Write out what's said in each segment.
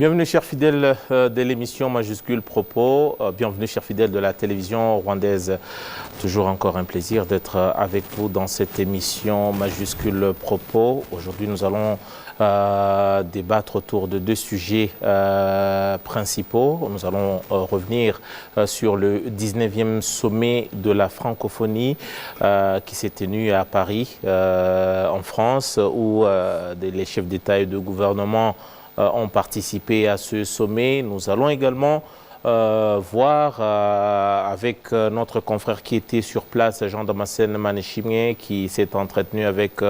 Bienvenue chers fidèles de l'émission Majuscule Propos, bienvenue chers fidèles de la télévision rwandaise. Toujours encore un plaisir d'être avec vous dans cette émission Majuscule Propos. Aujourd'hui nous allons débattre autour de deux sujets principaux. Nous allons revenir sur le 19e sommet de la francophonie qui s'est tenu à Paris, en France, où les chefs d'État et de gouvernement ont participé à ce sommet. Nous allons également voir avec notre confrère qui était sur place, Jean-Damascène Maneshimé, qui s'est entretenu avec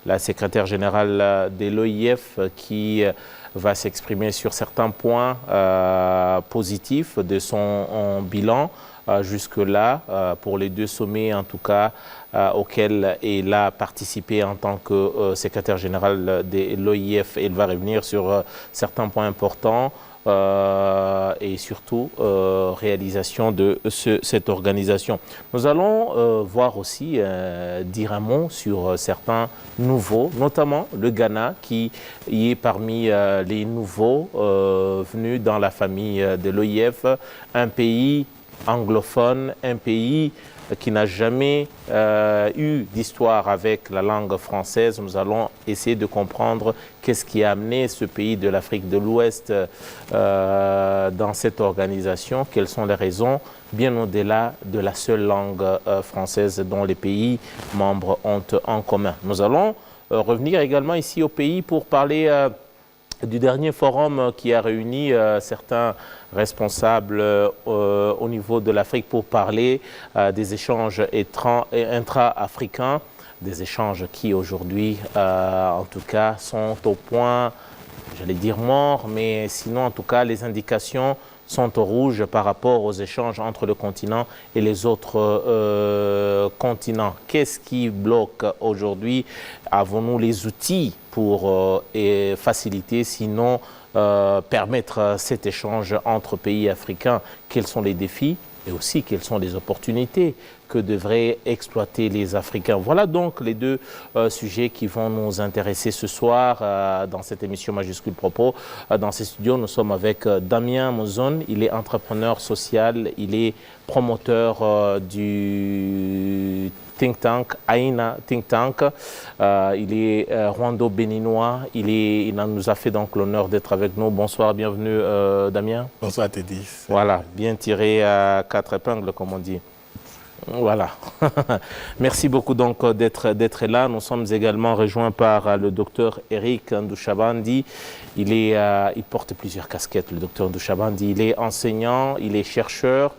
la secrétaire générale de l'OIF, qui va s'exprimer sur certains points positifs de son bilan jusque-là, pour les deux sommets en tout cas, auquel il a participé en tant que secrétaire général de l'OIF. Il va revenir sur certains points importants et surtout réalisation de cette organisation. Nous allons voir aussi, dire un mot sur certains nouveaux, notamment le Ghana qui y est parmi les nouveaux venus dans la famille de l'OIF, un pays anglophone, un pays qui n'a jamais eu d'histoire avec la langue française. Nous allons essayer de comprendre qu'est-ce qui a amené ce pays de l'Afrique de l'Ouest dans cette organisation, quelles sont les raisons, bien au-delà de la seule langue française dont les pays membres ont en commun. Nous allons revenir également ici au pays pour parler du dernier forum qui a réuni certains responsables au niveau de l'Afrique pour parler des échanges intra-africains, des échanges qui aujourd'hui, en tout cas, sont au point, j'allais dire mort, mais sinon, en tout cas, les indications sont au rouge par rapport aux échanges entre le continent et les autres continents. Qu'est-ce qui bloque aujourd'hui? Avons-nous les outils pour faciliter, sinon permettre cet échange entre pays africains? Quels sont les défis et aussi quelles sont les opportunités que devraient exploiter les Africains? Voilà donc les deux sujets qui vont nous intéresser ce soir dans cette émission Majuscule Propos. Dans ces studios, nous sommes avec Damien Mozon. Il est entrepreneur social, il est promoteur du think tank, Aina Think Tank. Il est rwando-béninois. Il nous a fait donc l'honneur d'être avec nous. Bonsoir, bienvenue Damien. Bonsoir Teddy. Voilà, bien tiré à 4 épingles comme on dit. Voilà. Merci beaucoup donc d'être là. Nous sommes également rejoints par le docteur Eric Ndushabandi. Il porte plusieurs casquettes, le docteur Ndushabandi. Il est enseignant, il est chercheur,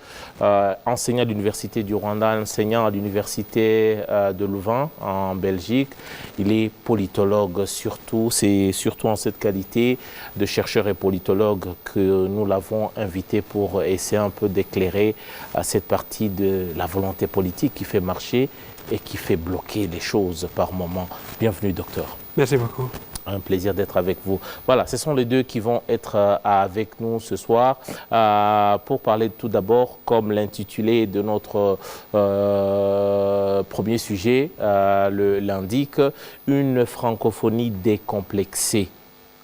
enseignant à l'Université du Rwanda, enseignant à l'Université de Louvain en Belgique. Il est politologue surtout. C'est surtout en cette qualité de chercheur et politologue que nous l'avons invité pour essayer un peu d'éclairer cette partie de la volonté politique qui fait marcher et qui fait bloquer les choses par moment. Bienvenue, docteur. Merci beaucoup. Un plaisir d'être avec vous. Voilà, ce sont les deux qui vont être avec nous ce soir pour parler tout d'abord, comme l'intitulé de notre premier sujet l'indique, une francophonie décomplexée.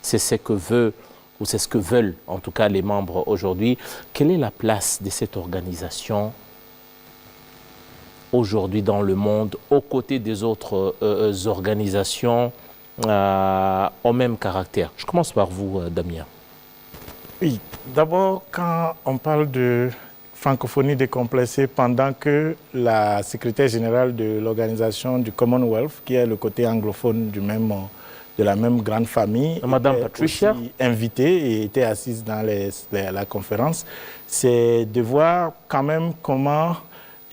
C'est ce que veut ou c'est ce que veulent en tout cas les membres aujourd'hui. Quelle est la place de cette organisation aujourd'hui dans le monde, aux côtés des autres organisations au même caractère? Je commence par vous, Damien. Oui, d'abord, quand on parle de francophonie décomplexée, pendant que la secrétaire générale de l'organisation du Commonwealth, qui est le côté anglophone de la même grande famille, Madame Patricia, invitée et était assise dans la conférence, c'est de voir quand même comment,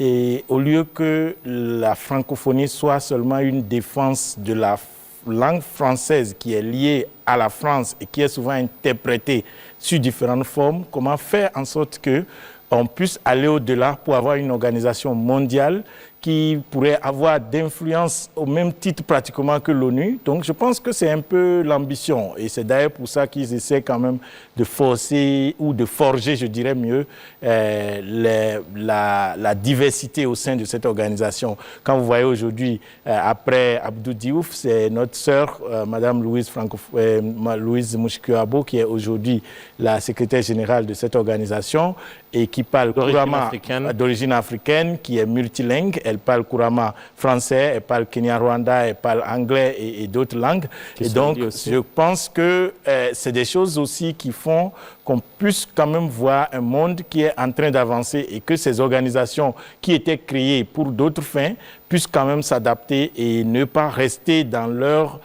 et au lieu que la francophonie soit seulement une défense de la langue française qui est liée à la France et qui est souvent interprétée sous différentes formes, comment faire en sorte qu'on puisse aller au-delà pour avoir une organisation mondiale qui pourrait avoir d'influence au même titre pratiquement que l'ONU. Donc je pense que c'est un peu l'ambition. Et c'est d'ailleurs pour ça qu'ils essaient quand même de forcer ou de forger, je dirais mieux, la diversité au sein de cette organisation. Quand vous voyez aujourd'hui, après Abdou Diouf, c'est notre sœur, Madame Louise Mushikiwabo, qui est aujourd'hui la secrétaire générale de cette organisation et qui parle couramment d'origine africaine, qui est multilingue. Elle parle couramment français, elle parle Kenya-Rwanda, elle parle anglais et d'autres langues. Et donc, je pense que c'est des choses aussi qui font qu'on puisse quand même voir un monde qui est en train d'avancer et que ces organisations qui étaient créées pour d'autres fins puissent quand même s'adapter et ne pas rester dans leur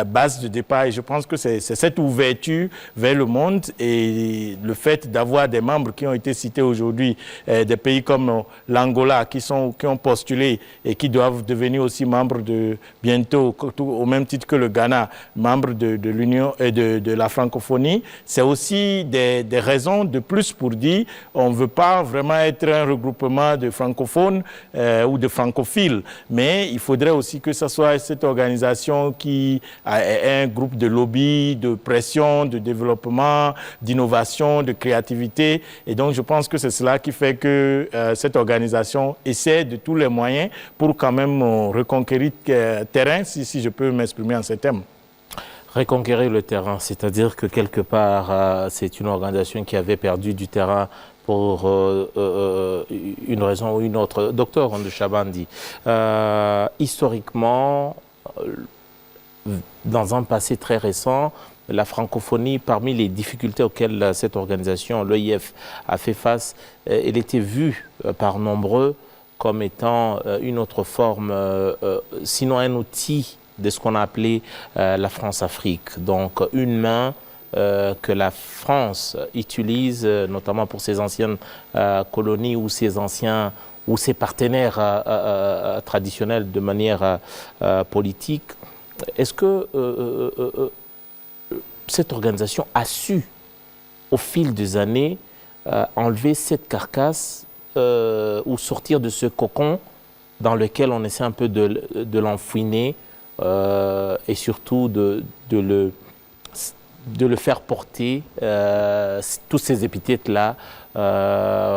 base de départ. Et je pense que c'est cette ouverture vers le monde et le fait d'avoir des membres qui ont été cités aujourd'hui, des pays comme l'Angola qui ont postulé et qui doivent devenir aussi membres bientôt, au même titre que le Ghana, membres de l'Union et de la francophonie. C'est aussi des raisons de plus pour dire on ne veut pas vraiment être un regroupement de francophones ou de francophiles, mais il faudrait aussi que ce soit cette organisation qui est un groupe de lobby, de pression, de développement, d'innovation, de créativité. Et donc je pense que c'est cela qui fait que cette organisation essaie de tous les moyens pour quand même reconquérir terrain, si je peux m'exprimer en ces termes. Reconquérir le terrain, c'est-à-dire que quelque part, c'est une organisation qui avait perdu du terrain pour une raison ou une autre. Docteur Ondou Chabandi, historiquement, dans un passé très récent, la francophonie, parmi les difficultés auxquelles cette organisation, l'OIF, a fait face, elle était vue par nombreux comme étant une autre forme, sinon un outil de ce qu'on a appelé la France-Afrique. Donc une main que la France utilise, notamment pour ses anciennes colonies ou ses partenaires traditionnels de manière politique. Est-ce que cette organisation a su, au fil des années, enlever cette carcasse ou sortir de ce cocon dans lequel on essaie un peu de l'enfouiner et surtout de le faire porter tous ces épithètes-là,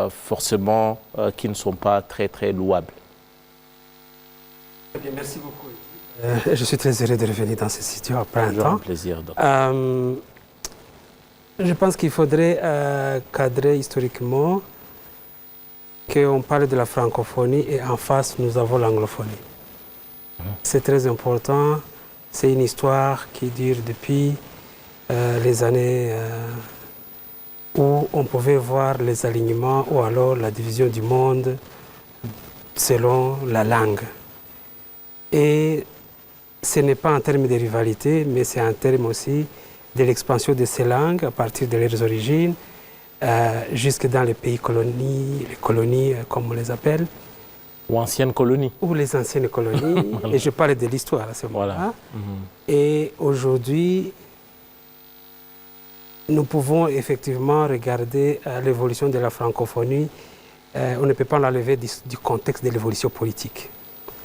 forcément, qui ne sont pas très, très louables? Bien, merci beaucoup. Je suis très heureux de revenir dans cette situation après un temps. Un plaisir. Je pense qu'il faudrait cadrer historiquement qu'on parle de la francophonie et en face, nous avons l'anglophonie. C'est très important. C'est une histoire qui dure depuis les années où on pouvait voir les alignements ou alors la division du monde selon la langue. Et ce n'est pas en termes de rivalité, mais c'est en termes aussi de l'expansion de ces langues à partir de leurs origines, jusque dans les pays colonies, les colonies comme on les appelle. Ou anciennes colonies. Ou les anciennes colonies. Voilà. Et je parle de l'histoire à ce moment-là. Voilà. Et aujourd'hui, nous pouvons effectivement regarder l'évolution de la francophonie. On ne peut pas l'enlever du contexte de l'évolution politique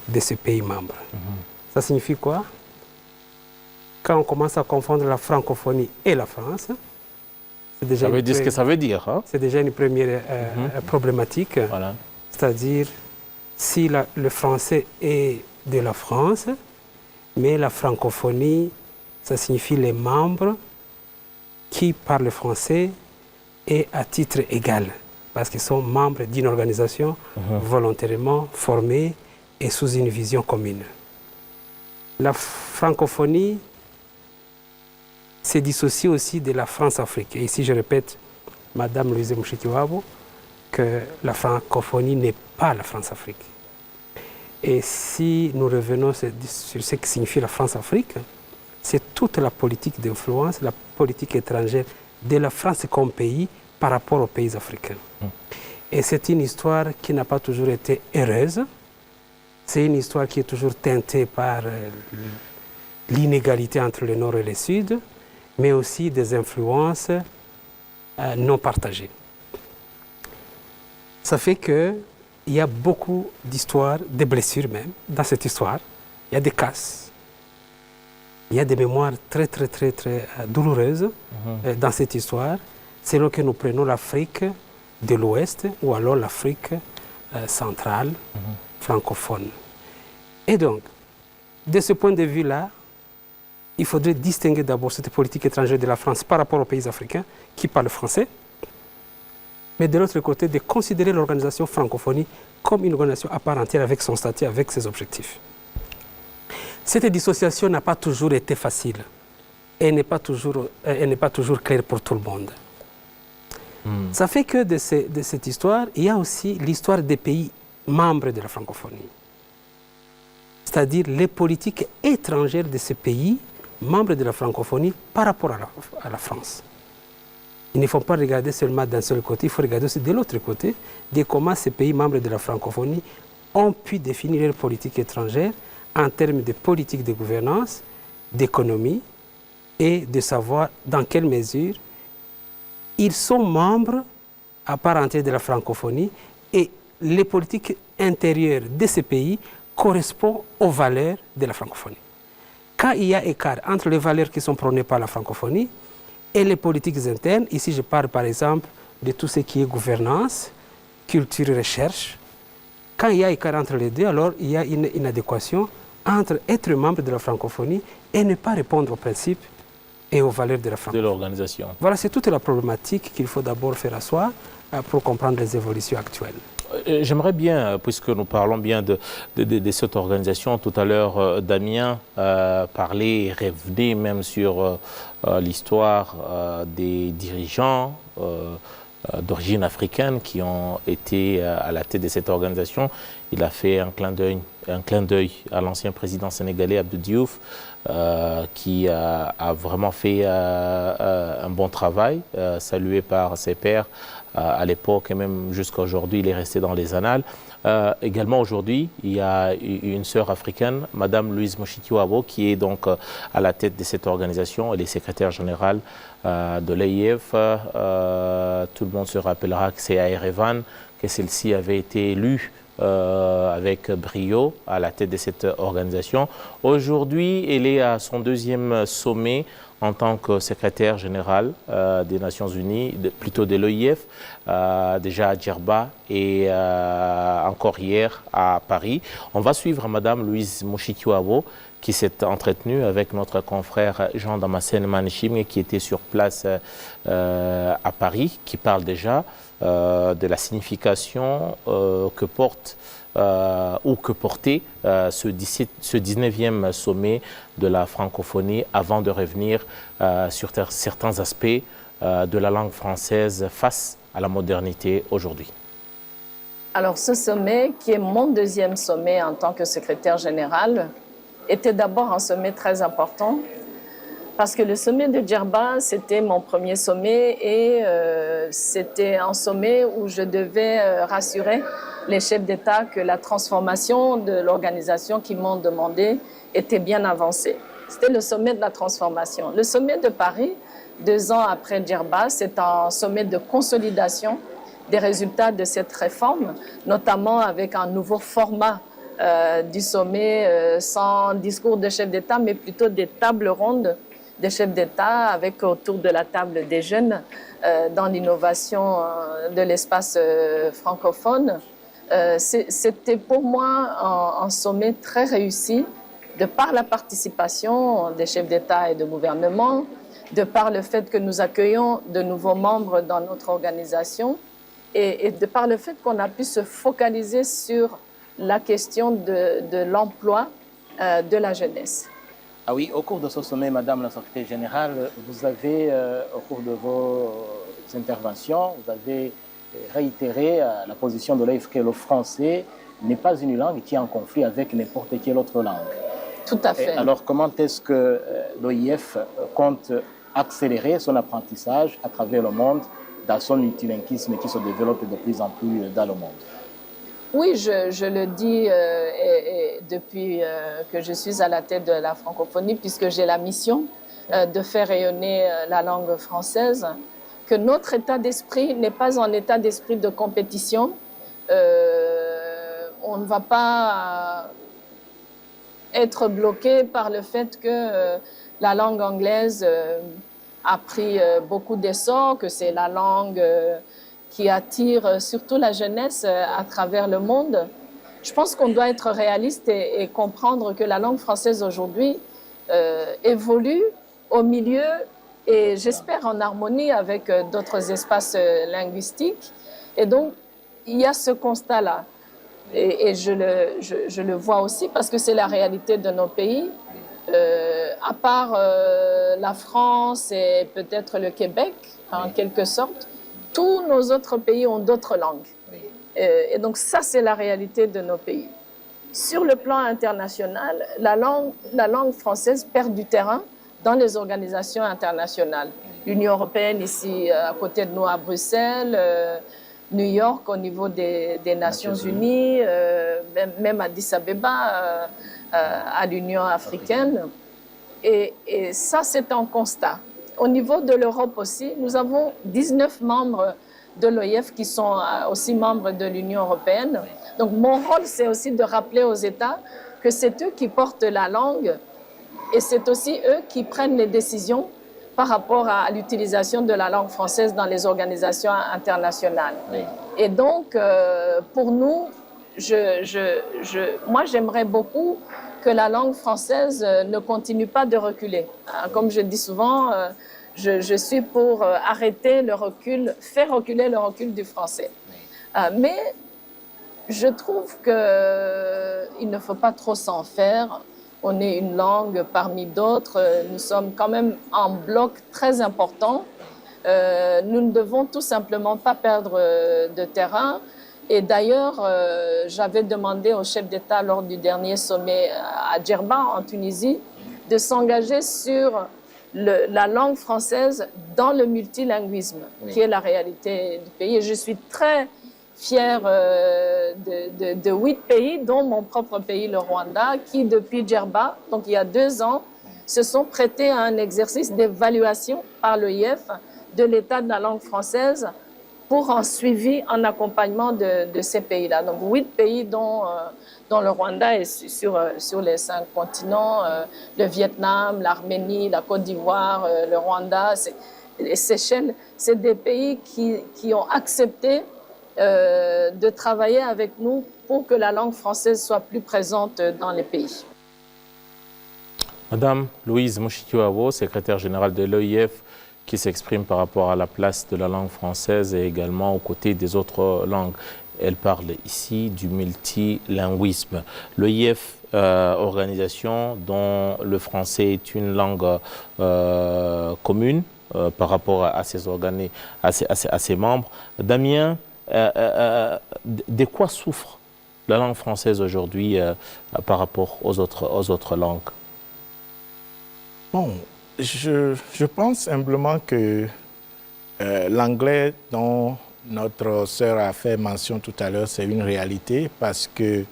de ces pays membres. Ça signifie quoi? Quand on commence à confondre la francophonie et la France, c'est déjà ça veut dire ce que ça veut dire. Hein? C'est déjà une première problématique. Voilà. C'est-à-dire, si le français est de la France, mais la francophonie, ça signifie les membres qui parlent français et à titre égal, parce qu'ils sont membres d'une organisation volontairement formée et sous une vision commune. La francophonie se dissocie aussi de la France-Afrique. Et ici, je répète, Madame Louise Mushikiwabo, que la francophonie n'est pas la France-Afrique. Et si nous revenons sur ce que signifie la France-Afrique, c'est toute la politique d'influence, la politique étrangère de la France comme pays par rapport aux pays africains. Et c'est une histoire qui n'a pas toujours été heureuse. C'est une histoire qui est toujours teintée par l'inégalité entre le Nord et le Sud, mais aussi des influences non partagées. Ça fait que il y a beaucoup d'histoires, des blessures même, dans cette histoire. Il y a des casses. Il y a des mémoires très, très, très, très douloureuses dans cette histoire. C'est là que nous prenons l'Afrique de l'Ouest ou alors l'Afrique centrale, francophone. Et donc, de ce point de vue-là, il faudrait distinguer d'abord cette politique étrangère de la France par rapport aux pays africains qui parlent français, mais de l'autre côté, de considérer l'organisation francophonie comme une organisation à part entière avec son statut, avec ses objectifs. Cette dissociation n'a pas toujours été facile et n'est pas toujours claire pour tout le monde. Ça fait que de cette histoire, il y a aussi l'histoire des pays membres de la francophonie. C'est-à-dire les politiques étrangères de ces pays, membres de la francophonie, par rapport à la France. Il ne faut pas regarder seulement d'un seul côté, il faut regarder aussi de l'autre côté, de comment ces pays membres de la francophonie ont pu définir leur politique étrangère en termes de politique de gouvernance, d'économie, et de savoir dans quelle mesure ils sont membres à part entière de la francophonie et les politiques intérieures de ces pays correspondent aux valeurs de la francophonie. Quand il y a écart entre les valeurs qui sont prônées par la francophonie et les politiques internes, ici je parle par exemple de tout ce qui est gouvernance, culture et recherche, quand il y a écart entre les deux, alors il y a une inadéquation entre être membre de la francophonie et ne pas répondre aux principes et aux valeurs de la francophonie. De l'organisation. Voilà, c'est toute la problématique qu'il faut d'abord faire asseoir pour comprendre les évolutions actuelles. J'aimerais bien, puisque nous parlons bien de cette organisation, tout à l'heure Damien parlait et revenait même sur l'histoire des dirigeants d'origine africaine qui ont été à la tête de cette organisation. Il a fait un clin d'œil à l'ancien président sénégalais Abdou Diouf, qui a vraiment fait un bon travail, salué par ses pairs à l'époque et même jusqu'à aujourd'hui, il est resté dans les annales. Également aujourd'hui, il y a une sœur africaine, Madame Louise Moshikiwabo, qui est donc à la tête de cette organisation. Elle est secrétaire générale de l'AIF. Tout le monde se rappellera que c'est à Erevan que celle-ci avait été élue avec brio à la tête de cette organisation. Aujourd'hui, elle est à son deuxième sommet en tant que secrétaire général des Nations Unies, plutôt de l'OIF, déjà à Djerba et encore hier à Paris. On va suivre Madame Louise Moshikiwabo qui s'est entretenue avec notre confrère Jean Damascène Manichim qui était sur place à Paris, qui parle déjà de la signification que porte ou que portait ce 19e sommet de la francophonie avant de revenir sur certains aspects de la langue française face à la modernité aujourd'hui. Alors ce sommet, qui est mon deuxième sommet en tant que secrétaire général, était d'abord un sommet très important parce que le sommet de Djerba, c'était mon premier sommet et c'était un sommet où je devais rassurer les chefs d'État que la transformation de l'organisation qu'ils m'ont demandé était bien avancée. C'était le sommet de la transformation. Le sommet de Paris, 2 ans après Djerba, c'est un sommet de consolidation des résultats de cette réforme, notamment avec un nouveau format du sommet sans discours de chefs d'État, mais plutôt des tables rondes des chefs d'État avec autour de la table des jeunes dans l'innovation de l'espace francophone. C'était pour moi un sommet très réussi de par la participation des chefs d'État et de gouvernement, de par le fait que nous accueillons de nouveaux membres dans notre organisation et de par le fait qu'on a pu se focaliser sur la question de l'emploi de la jeunesse. Ah oui, au cours de ce sommet, Madame la Secrétaire Générale, vous avez, au cours de vos interventions, vous avez réitéré la position de l'AIF que le français n'est pas une langue qui est en conflit avec n'importe quelle autre langue. Tout à fait. Et alors, comment est-ce que l'OIF compte accélérer son apprentissage à travers le monde dans son multilinguisme qui se développe de plus en plus dans le monde? Oui, je le dis depuis que je suis à la tête de la francophonie, puisque j'ai la mission de faire rayonner la langue française, que notre état d'esprit n'est pas un état d'esprit de compétition on ne va pas être bloqué par le fait que la langue anglaise a pris beaucoup d'essor, que c'est la langue qui attire surtout la jeunesse à travers le monde. Je pense qu'on doit être réaliste et comprendre que la langue française aujourd'hui évolue au milieu et j'espère en harmonie avec d'autres espaces linguistiques. Et donc, il y a ce constat-là. Et je le vois aussi parce que c'est la réalité de nos pays. À part la France et peut-être le Québec, en quelque sorte, tous nos autres pays ont d'autres langues. Et donc ça, c'est la réalité de nos pays. Sur le plan international, la langue française perd du terrain dans les organisations internationales. L'Union européenne ici à côté de nous à Bruxelles, New York au niveau des Nations Unies, même Addis Abeba à l'Union africaine. Et ça, c'est un constat. Au niveau de l'Europe aussi, nous avons 19 membres de l'OIF qui sont aussi membres de l'Union européenne. Donc mon rôle, c'est aussi de rappeler aux États que c'est eux qui portent la langue et c'est aussi eux qui prennent les décisions par rapport à l'utilisation de la langue française dans les organisations internationales. Oui. Et donc, pour nous, moi, j'aimerais beaucoup que la langue française ne continue pas de reculer. Comme je dis souvent, je suis pour arrêter le recul, faire reculer le recul du français. Mais je trouve qu'il ne faut pas trop s'en faire. On est une langue parmi d'autres. Nous sommes quand même un bloc très important. Nous ne devons tout simplement pas perdre de terrain. Et d'ailleurs, j'avais demandé au chef d'État lors du dernier sommet à Djerba, en Tunisie, de s'engager sur la langue française dans le multilinguisme, qui est la réalité du pays. Et je suis très fière de 8 pays, dont mon propre pays, le Rwanda, qui depuis Djerba, donc il y a 2 ans, se sont prêtés à un exercice d'évaluation par l'OIF de l'état de la langue française pour un suivi, en accompagnement de ces pays-là. Donc 8 pays dont le Rwanda est sur les 5 continents, le Vietnam, l'Arménie, la Côte d'Ivoire, le Rwanda, les Seychelles, c'est des pays qui ont accepté de travailler avec nous pour que la langue française soit plus présente dans les pays. Madame Louise Mushikiwabo, secrétaire générale de l'OIF, qui s'exprime par rapport à la place de la langue française et également aux côtés des autres langues. Elle parle ici du multilinguisme. L'OIF, organisation dont le français est une langue commune par rapport à ses membres. Damien, de quoi souffre la langue française aujourd'hui par rapport aux autres langues? Bon, je pense humblement que l'anglais dont notre sœur a fait mention tout à l'heure, c'est une réalité parce que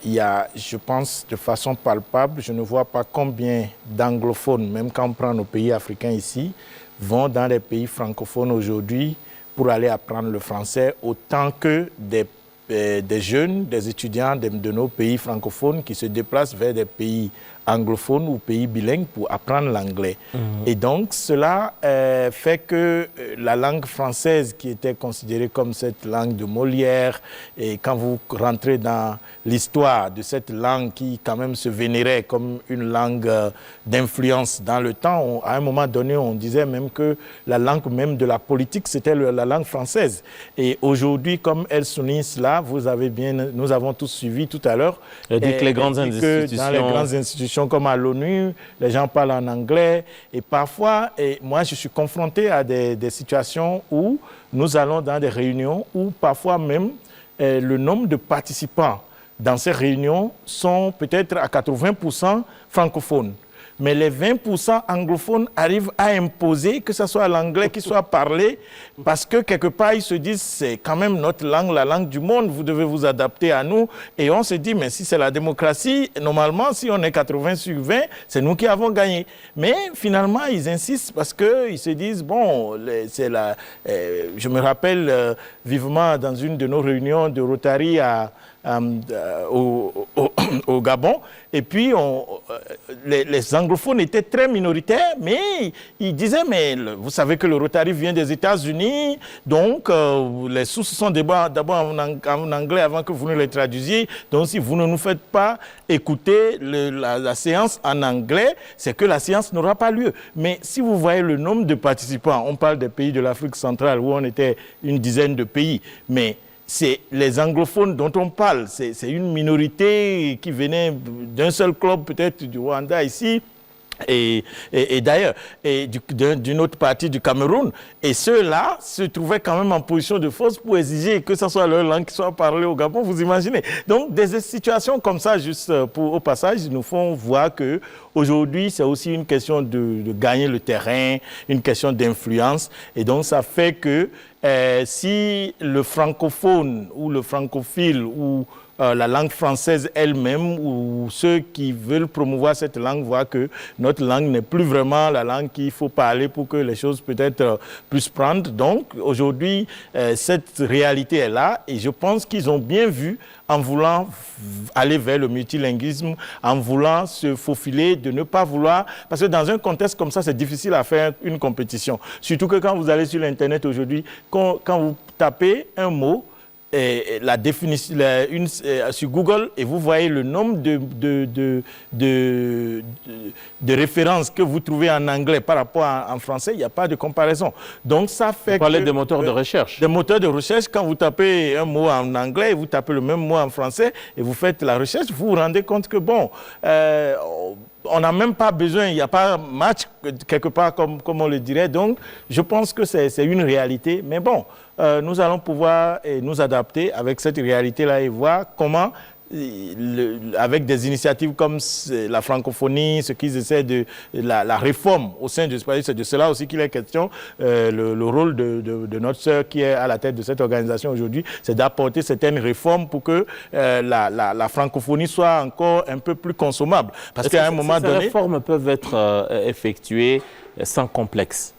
il y a, je pense, de façon palpable, je ne vois pas combien d'anglophones, même quand on prend nos pays africains ici, vont dans les pays francophones aujourd'hui pour aller apprendre le français autant que des jeunes, des étudiants de nos pays francophones qui se déplacent vers des pays anglophones ou pays bilingues pour apprendre l'anglais. Et donc, cela fait que la langue française, qui était considérée comme cette langue de Molière, et quand vous rentrez dans l'histoire de cette langue qui quand même se vénérait comme une langue d'influence dans le temps, à un moment donné, on disait même que la langue même de la politique, c'était la langue française. Et aujourd'hui, comme elle souligne cela, nous avons tous suivi tout à l'heure. Elle dit que les grandes institutions... Dans les grandes institutions comme à l'ONU, les gens parlent en anglais. Et parfois, moi je suis confronté à des situations où nous allons dans des réunions où parfois même le nombre de participants dans ces réunions sont peut-être à 80% francophones. Mais les 20% anglophones arrivent à imposer que ce soit l'anglais qui soit parlé parce que quelque part, ils se disent c'est quand même notre langue, la langue du monde, vous devez vous adapter à nous. Et on se dit, mais si c'est la démocratie, normalement, si on est 80 sur 20, c'est nous qui avons gagné. Mais finalement, ils insistent parce qu'ils se disent, bon, je me rappelle vivement dans une de nos réunions de Rotary au Gabon. Et puis, les anglophones étaient très minoritaires, mais ils disaient, mais vous savez que le Rotary vient des États-Unis, donc les sources sont d'abord en anglais avant que vous ne les traduisiez. Donc, si vous ne nous faites pas écouter la séance en anglais, c'est que la séance n'aura pas lieu. Mais si vous voyez le nombre de participants, on parle des pays de l'Afrique centrale où on était une dizaine de pays, mais c'est les anglophones dont on parle. C'est une minorité qui venait d'un seul club, peut-être du Rwanda ici, et d'ailleurs, d'une autre partie du Cameroun. Et ceux-là se trouvaient quand même en position de force pour exiger que ce soit leur langue qui soit parlée au Gabon, vous imaginez. Donc, des situations comme ça, juste au passage, nous font voir que aujourd'hui, c'est aussi une question de gagner le terrain, une question d'influence. Et donc, ça fait que si le francophone ou le francophile ou la langue française elle-même ou ceux qui veulent promouvoir cette langue voient que notre langue n'est plus vraiment la langue qu'il faut parler pour que les choses peut-être puissent prendre. Donc aujourd'hui, cette réalité est là et je pense qu'ils ont bien vu en voulant aller vers le multilinguisme, en voulant se faufiler, de ne pas vouloir... Parce que dans un contexte comme ça, c'est difficile à faire une compétition. Surtout que quand vous allez sur l'Internet aujourd'hui, quand vous tapez un mot, la définition sur Google et vous voyez le nombre de références que vous trouvez en anglais par rapport en français, il n'y a pas de comparaison. Donc ça fait vous parlez des moteurs de recherche. Des moteurs de recherche, quand vous tapez un mot en anglais et vous tapez le même mot en français et vous faites la recherche, vous vous rendez compte que bon... on n'a même pas besoin, il n'y a pas match quelque part comme on le dirait. Donc, je pense que c'est une réalité. Mais bon, nous allons pouvoir nous adapter avec cette réalité-là et voir comment, avec des initiatives comme la francophonie, ce qu'ils essaient de la réforme au sein du pays, c'est de cela aussi qu'il est question. Le rôle de notre sœur qui est à la tête de cette organisation aujourd'hui, c'est d'apporter certaines réformes pour que la francophonie soit encore un peu plus consommable. Parce qu'à un moment donné... Ces réformes peuvent être effectuées sans complexe.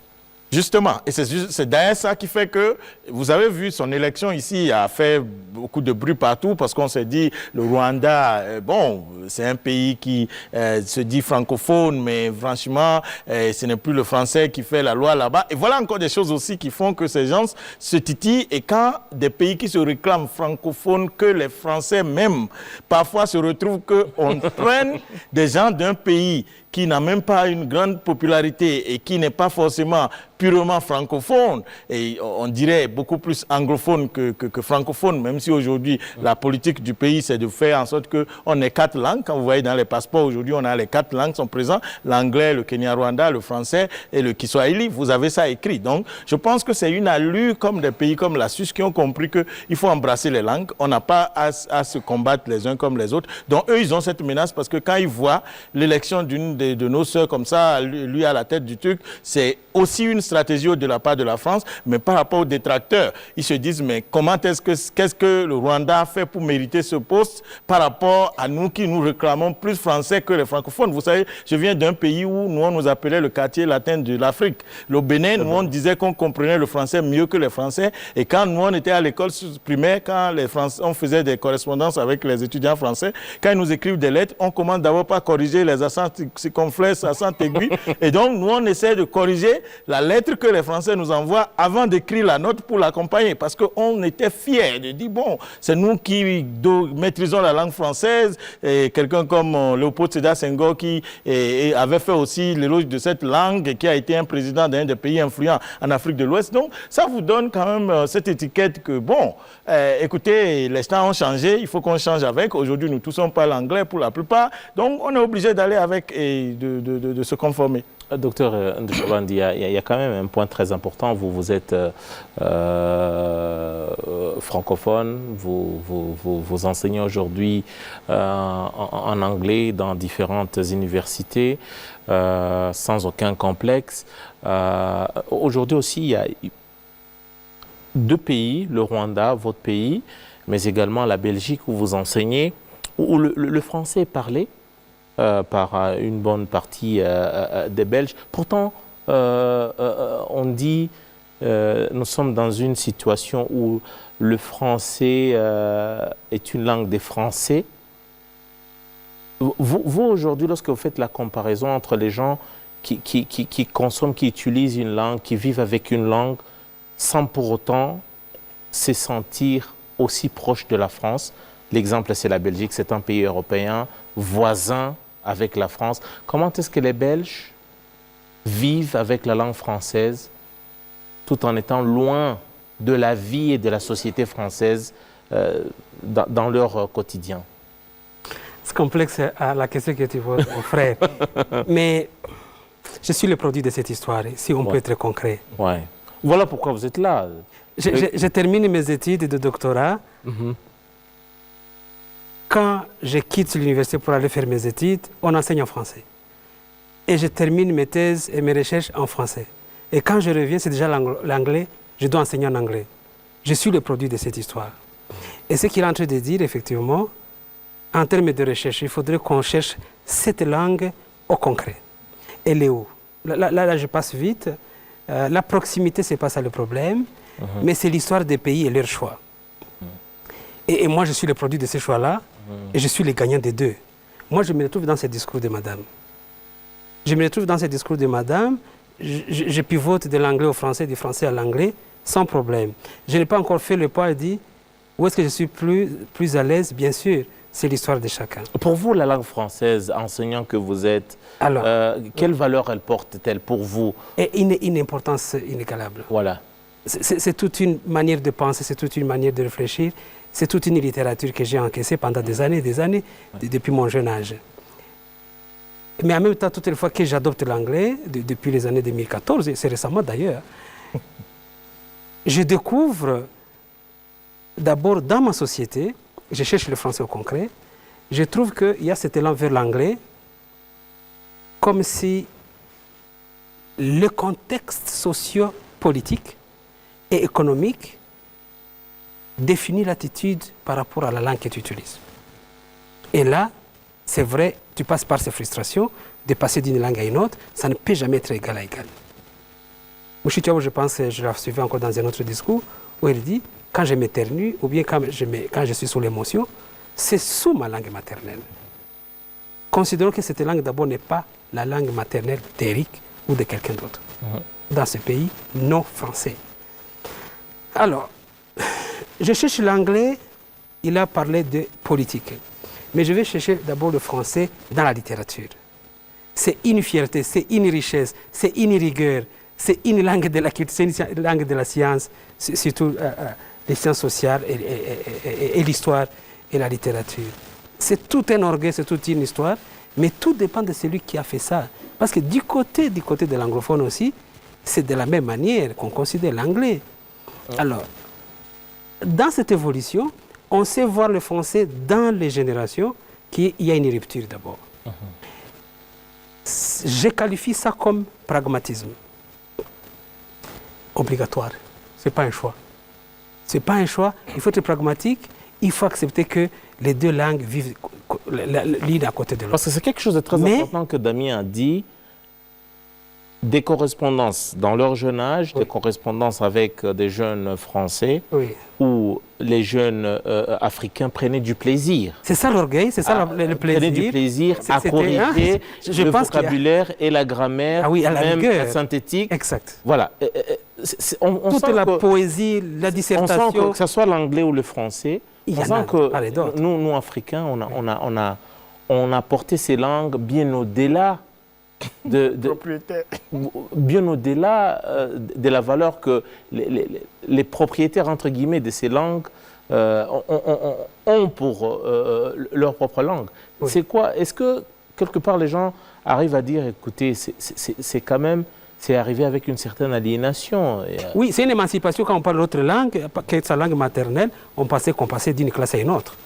Justement, et c'est d'ailleurs ça qui fait que, vous avez vu, son élection ici a fait beaucoup de bruit partout parce qu'on s'est dit, le Rwanda, bon, c'est un pays qui se dit francophone, mais franchement, ce n'est plus le français qui fait la loi là-bas. Et voilà encore des choses aussi qui font que ces gens se titillent. Et quand des pays qui se réclament francophones, que les Français même, parfois se retrouvent qu'on prenne des gens d'un pays qui n'a même pas une grande popularité et qui n'est pas forcément purement francophone, et on dirait beaucoup plus anglophone que francophone, même si aujourd'hui la politique du pays c'est de faire en sorte qu'on ait 4 langues. Quand vous voyez dans les passeports aujourd'hui, on a les 4 langues sont présents, l'anglais, le Kenya-Rwanda, le français et le Kiswahili, vous avez ça écrit. Donc je pense que c'est une allure comme des pays comme la Suisse qui ont compris qu'il faut embrasser les langues, on n'a pas à se combattre les uns comme les autres. Donc eux ils ont cette menace parce que quand ils voient l'élection d'une de nos sœurs comme ça, lui à la tête du truc, c'est aussi une stratégie de la part de la France, mais par rapport aux détracteurs, ils se disent, mais qu'est-ce que le Rwanda a fait pour mériter ce poste par rapport à nous qui nous réclamons plus français que les francophones. Vous savez, je viens d'un pays où nous on nous appelait le quartier latin de l'Afrique. Le Bénin, nous on disait qu'on comprenait le français mieux que les Français, et quand nous on était à l'école primaire, quand les Français, on faisait des correspondances avec les étudiants français, quand ils nous écrivent des lettres, on commence d'abord par corriger les accents circonflexes, accents aigus, et donc nous on essaie de corriger la lettre que les Français nous envoient avant d'écrire la note pour l'accompagner, parce qu'on était fiers de dire, bon, c'est nous qui maîtrisons la langue française, et quelqu'un comme Léopold Sédar Senghor qui avait fait aussi l'éloge de cette langue et qui a été un président d'un des pays influents en Afrique de l'Ouest. Donc ça vous donne quand même cette étiquette que, bon, écoutez, les temps ont changé, il faut qu'on change avec. Aujourd'hui, nous tous on parle anglais pour la plupart, donc on est obligé d'aller avec et de se conformer. Docteur Ndjobandi, il y a quand même un point très important. Vous êtes francophone, vous enseignez aujourd'hui en anglais dans différentes universités, sans aucun complexe. Aujourd'hui aussi, il y a 2 pays, le Rwanda, votre pays, mais également la Belgique où vous enseignez, où le français est parlé par une bonne partie des Belges. Pourtant, on dit nous sommes dans une situation où le français est une langue des Français. Vous aujourd'hui, lorsque vous faites la comparaison entre les gens qui consomment, qui utilisent une langue, qui vivent avec une langue, sans pour autant se sentir aussi proche de la France. L'exemple, c'est la Belgique, c'est un pays européen, voisin avec la France. Comment est-ce que les Belges vivent avec la langue française tout en étant loin de la vie et de la société française dans leur quotidien? C'est complexe à la question que tu poses, mon frère. Mais je suis le produit de cette histoire, si on peut être concret. Ouais. Voilà pourquoi vous êtes là. Je termine mes études de doctorat. Quand je quitte l'université pour aller faire mes études, on enseigne en français. Et je termine mes thèses et mes recherches en français. Et quand je reviens, c'est déjà l'anglais, je dois enseigner en anglais. Je suis le produit de cette histoire. Et ce qu'il est en train de dire, effectivement, en termes de recherche, il faudrait qu'on cherche cette langue au concret. Elle est où? Là, je passe vite. La proximité, ce n'est pas ça le problème, mais c'est l'histoire des pays et leurs choix. Et moi, je suis le produit de ces choix-là, et je suis le gagnant des deux. Moi, je me retrouve dans ce discours de madame. Je me retrouve dans ce discours de madame, je pivote de l'anglais au français, du français à l'anglais, sans problème. Je n'ai pas encore fait le pas et dit, où est-ce que je suis plus à l'aise? Bien sûr, c'est l'histoire de chacun. Pour vous, la langue française, enseignant que vous êtes, quelle valeur elle porte-t-elle pour vous? Et une importance inégalable. Voilà. C'est toute une manière de penser, c'est toute une manière de réfléchir, c'est toute une littérature que j'ai encaissée pendant des années, depuis mon jeune âge. Mais en même temps, toutes les fois que j'adopte l'anglais, depuis les années 2014, et c'est récemment d'ailleurs, je découvre d'abord dans ma société, je cherche le français au concret, je trouve qu'il y a cet élan vers l'anglais, comme si le contexte socio-politique et économique définit l'attitude par rapport à la langue que tu utilises. Et là, c'est vrai, tu passes par ces frustrations, de passer d'une langue à une autre, ça ne peut jamais être égal à égal. Mouchitiao, je pense, je l'ai suivi encore dans un autre discours, où il dit, quand je m'éternue, ou bien quand je suis sous l'émotion, c'est sous ma langue maternelle. Considérons que cette langue d'abord n'est pas la langue maternelle d'Éric ou de quelqu'un d'autre, dans ce pays non français. Alors, je cherche l'anglais, il a parlé de politique. Mais je vais chercher d'abord le français dans la littérature. C'est une fierté, c'est une richesse, c'est une rigueur, c'est une langue de la culture, c'est une langue de la science, surtout les sciences sociales et l'histoire et la littérature. C'est tout un orgueil, c'est toute une histoire, mais tout dépend de celui qui a fait ça. Parce que du côté de l'anglophone aussi, c'est de la même manière qu'on considère l'anglais. Alors, dans cette évolution, on sait voir le français dans les générations qu'il y a une rupture d'abord. Je qualifie ça comme pragmatisme. Obligatoire. Ce n'est pas un choix. Ce n'est pas un choix. Il faut être pragmatique. Il faut accepter que les deux langues vivent l'une à côté de l'autre. Parce que c'est quelque chose de très important que Damien a dit. Des correspondances dans leur jeune âge, des correspondances avec des jeunes Français, où les jeunes Africains prenaient du plaisir. C'est ça l'orgueil, c'est ça le plaisir. Prenaient du plaisir à corriger le vocabulaire et la grammaire, même la synthétique. Exact. Voilà. Toute la poésie, la dissertation. On sent que ce soit l'anglais ou le français, on sent que nous, Africains, on a porté ces langues bien au-delà bien au-delà de la valeur que les propriétaires, entre guillemets, de ces langues ont pour leur propre langue. Oui. C'est quoi? Est-ce que, quelque part, les gens arrivent à dire, écoutez, c'est quand même, c'est arrivé avec une certaine aliénation. Oui, c'est une émancipation quand on parle d'autres langues, que sa langue maternelle, qu'on passait d'une classe à une autre.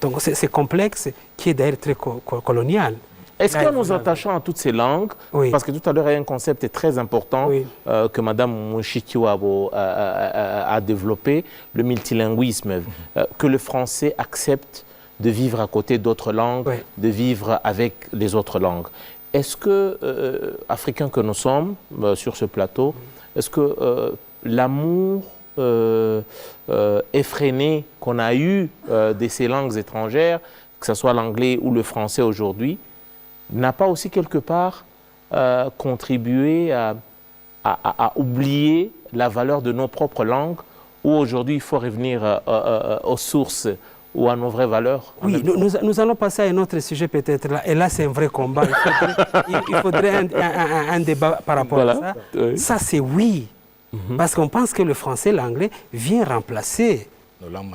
Donc c'est complexe, qui est d'ailleurs très colonial. Est-ce que nous attachons à toutes ces langues, parce que tout à l'heure, il y a un concept très important que Mme Mouchikiwabo a développé, le multilinguisme, que le français accepte de vivre à côté d'autres langues, de vivre avec les autres langues. Est-ce que, Africains que nous sommes sur ce plateau, est-ce que l'amour effréné qu'on a eu de ces langues étrangères, que ce soit l'anglais ou le français aujourd'hui, n'a pas aussi quelque part contribué à oublier la valeur de nos propres langues, où aujourd'hui il faut revenir aux sources ou à nos vraies valeurs? Oui, nous allons passer à un autre sujet peut-être là, et là c'est un vrai combat. Il faudrait un débat par rapport à ça. Oui. Ça c'est oui, parce qu'on pense que le français, l'anglais vient remplacer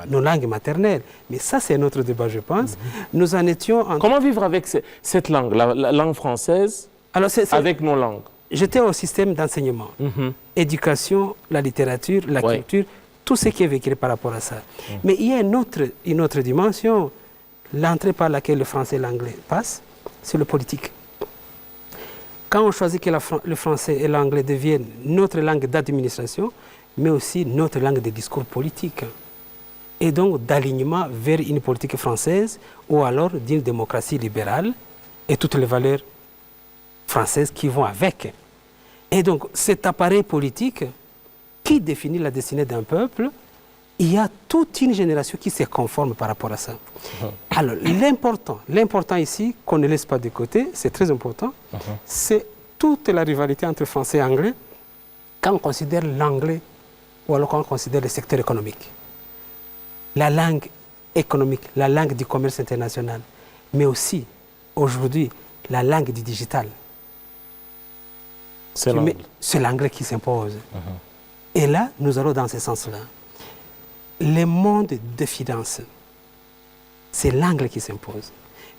nos langues maternelles. Mais ça c'est un autre débat, je pense. Nous en étions... Comment vivre avec cette langue, la langue française, alors, avec nos langues? J'étais au système d'enseignement, éducation, la littérature, la culture, tout ce qui est véhiculé par rapport à ça. Mais il y a une autre dimension, l'entrée par laquelle le français et l'anglais passent, c'est le politique. Quand on choisit que le français et l'anglais deviennent notre langue d'administration, mais aussi notre langue de discours politique, et donc d'alignement vers une politique française ou alors d'une démocratie libérale et toutes les valeurs françaises qui vont avec. Et donc cet appareil politique qui définit la destinée d'un peuple, il y a toute une génération qui se conforme par rapport à ça. Alors l'important ici, qu'on ne laisse pas de côté, c'est très important, c'est toute la rivalité entre français et anglais quand on considère l'anglais ou alors quand on considère le secteur économique. La langue économique, la langue du commerce international, mais aussi aujourd'hui la langue du digital. C'est l'anglais qui s'impose. Et là, nous allons dans ce sens-là. Le monde de finance, c'est l'anglais qui s'impose.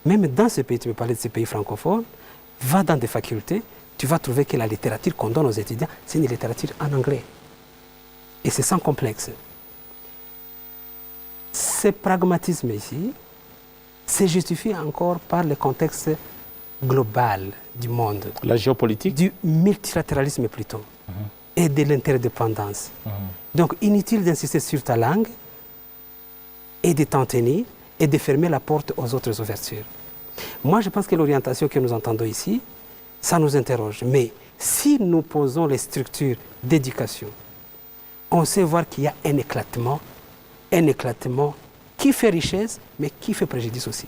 Même dans ce pays, tu me parlais de ces pays francophones, va dans des facultés, tu vas trouver que la littérature qu'on donne aux étudiants, c'est une littérature en anglais. Et c'est sans complexe. Ce pragmatisme ici se justifie encore par le contexte global du monde. La géopolitique? Du multilatéralisme plutôt. Et de l'interdépendance. Donc, inutile d'insister sur ta langue et de t'en tenir et de fermer la porte aux autres ouvertures. Moi, je pense que l'orientation que nous entendons ici, ça nous interroge. Mais si nous posons les structures d'éducation, on sait voir qu'il y a un éclatement qui fait richesse, mais qui fait préjudice aussi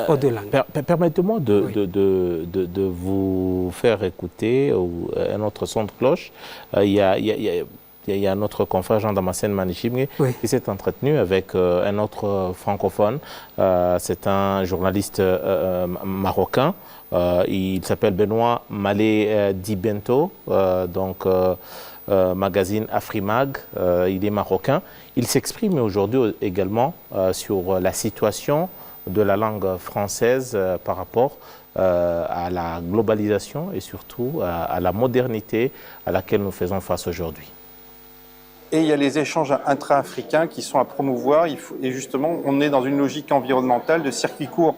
aux deux langues. Permettez-moi de vous faire écouter un autre son de cloche. Il y a notre confrère Jean-Damascène Manichimé qui s'est entretenu avec un autre francophone. C'est un journaliste marocain. Il s'appelle Benoît Malé Dibento, magazine Afrimag. Il est marocain. Il s'exprime aujourd'hui également sur la situation de la langue française par rapport à la globalisation et surtout à la modernité à laquelle nous faisons face aujourd'hui. Et il y a les échanges intra-africains qui sont à promouvoir. Et justement, on est dans une logique environnementale de circuit court.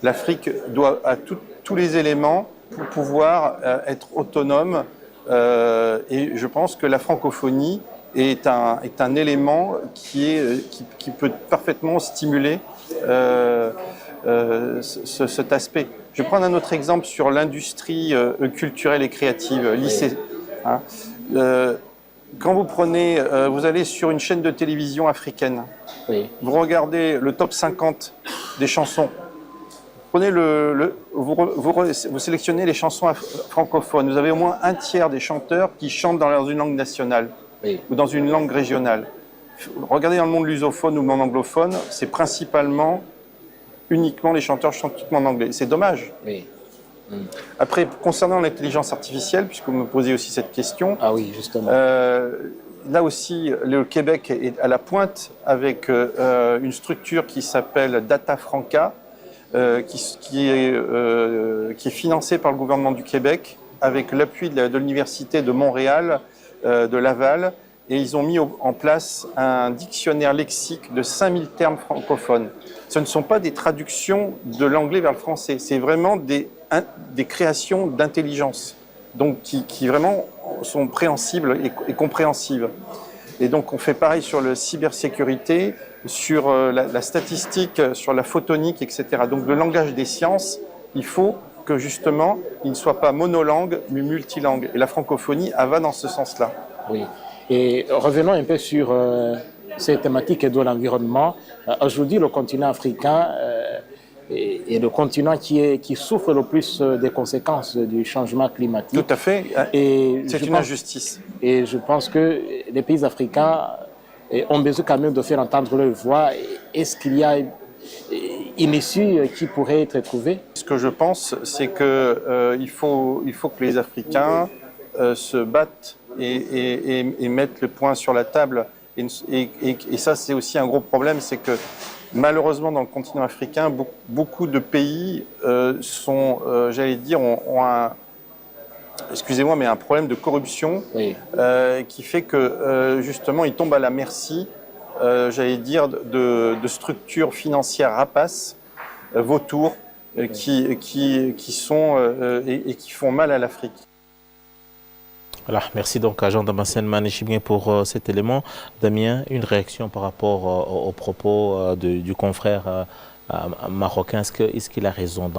L'Afrique doit à tous les éléments pour pouvoir être autonome. Et je pense que la francophonie est un élément qui peut parfaitement stimuler cet aspect. Je vais prendre un autre exemple sur l'industrie culturelle et créative, lycée. Hein. Quand vous allez sur une chaîne de télévision africaine, vous regardez le top 50 des chansons, prenez vous sélectionnez les chansons francophones, vous avez au moins un tiers des chanteurs qui chantent dans une langue nationale ou dans une langue régionale. Regardez dans le monde lusophone ou le monde anglophone, c'est principalement, uniquement les chanteurs chantent uniquement en anglais. C'est dommage. Après, concernant l'intelligence artificielle, puisque vous me posez aussi cette question, justement. Là aussi, le Québec est à la pointe avec une structure qui s'appelle Data Franca, qui est financée par le gouvernement du Québec avec l'appui de l'Université de Montréal, de Laval, et ils ont mis en place un dictionnaire lexique de 5000 termes francophones. Ce ne sont pas des traductions de l'anglais vers le français, c'est vraiment des créations d'intelligence, donc qui vraiment sont préhensibles et compréhensibles. Et donc on fait pareil sur la cybersécurité, sur la statistique, sur la photonique, etc. Donc le langage des sciences, il faut que justement il ne soit pas monolangue mais multilangue. Et la francophonie va dans ce sens-là. Oui. Et revenons un peu sur ces thématiques de l'environnement. Aujourd'hui, le continent africain est le continent qui souffre le plus des conséquences du changement climatique. Tout à fait. C'est une injustice. Et je pense que les pays africains ont besoin quand même de faire entendre leur voix. Est-ce qu'il y a une issue qui pourrait être trouvée? Ce que je pense, c'est qu'il faut que les Africains se battent et mettent le point sur la table. Et ça, c'est aussi un gros problème, c'est que malheureusement, dans le continent africain, beaucoup de pays j'allais dire, ont un problème de corruption qui fait que, justement, ils tombent à la merci, j'allais dire, de structures financières rapaces, vautours, qui font mal à l'Afrique. Voilà, merci donc à Jean-Damascène Mané-Chibien pour cet élément. Damien, une réaction par rapport aux propos du confrère marocain. Est-ce qu'il a raison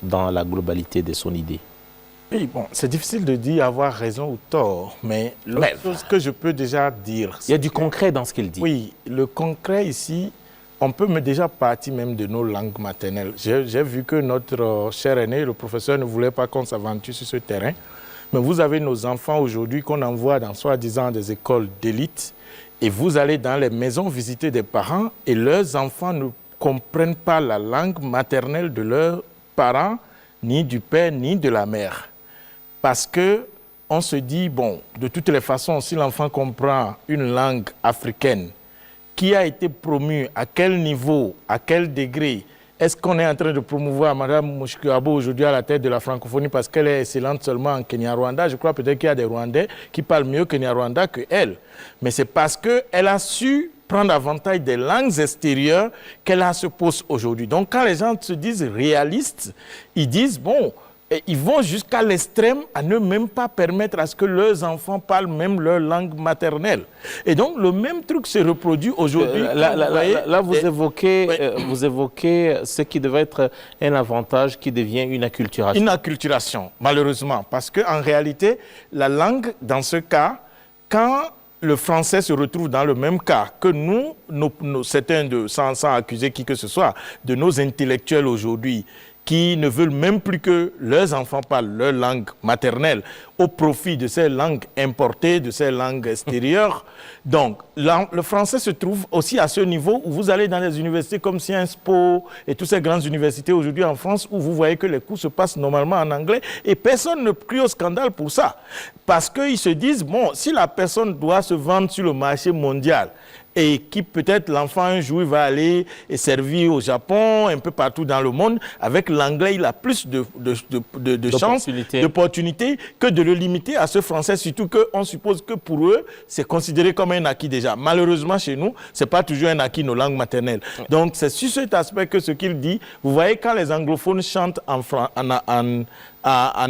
dans la globalité de son idée? Oui, bon, c'est difficile de dire avoir raison ou tort, mais l'autre chose que je peux déjà dire... Il y a du concret dans ce qu'il dit. Oui, le concret ici, on peut déjà partir même de nos langues maternelles. J'ai vu que notre cher aîné, le professeur, ne voulait pas qu'on s'aventure sur ce terrain. Mais vous avez nos enfants aujourd'hui qu'on envoie dans soi-disant des écoles d'élite et vous allez dans les maisons visiter des parents et leurs enfants ne comprennent pas la langue maternelle de leurs parents, ni du père, ni de la mère. Parce qu'on se dit, bon, de toutes les façons, si l'enfant comprend une langue africaine, qui a été promue, à quel niveau, à quel degré? Est-ce qu'on est en train de promouvoir Mme Mouchikabo aujourd'hui à la tête de la francophonie parce qu'elle est excellente seulement en Kenya-Rwanda? Je crois peut-être qu'il y a des Rwandais qui parlent mieux Kenya-Rwanda qu'elle. Mais c'est parce qu'elle a su prendre avantage des langues extérieures qu'elle a ce poste aujourd'hui. Donc quand les gens se disent réalistes, ils disent, bon, et ils vont jusqu'à l'extrême à ne même pas permettre à ce que leurs enfants parlent même leur langue maternelle. Et donc, le même truc se reproduit aujourd'hui. Là, vous évoquez ce qui devait être un avantage qui devient une acculturation. Une acculturation, malheureusement. Parce qu'en réalité, la langue, dans ce cas, quand le français se retrouve dans le même cas que certains, sans accuser qui que ce soit, de nos intellectuels aujourd'hui, qui ne veulent même plus que leurs enfants parlent leur langue maternelle au profit de ces langues importées, de ces langues extérieures. Donc, le français se trouve aussi à ce niveau où vous allez dans les universités comme Sciences Po et toutes ces grandes universités aujourd'hui en France où vous voyez que les cours se passent normalement en anglais et personne ne crie au scandale pour ça. Parce qu'ils se disent, bon, si la personne doit se vendre sur le marché mondial, et qui peut-être l'enfant un jour va aller et servir au Japon, un peu partout dans le monde, avec l'anglais, il a plus de chances, d'opportunités que de le limiter à ce français, surtout qu'on suppose que pour eux, c'est considéré comme un acquis déjà. Malheureusement, chez nous, ce n'est pas toujours un acquis, nos langues maternelles. Donc, c'est sur cet aspect que ce qu'il dit, vous voyez, quand les anglophones chantent en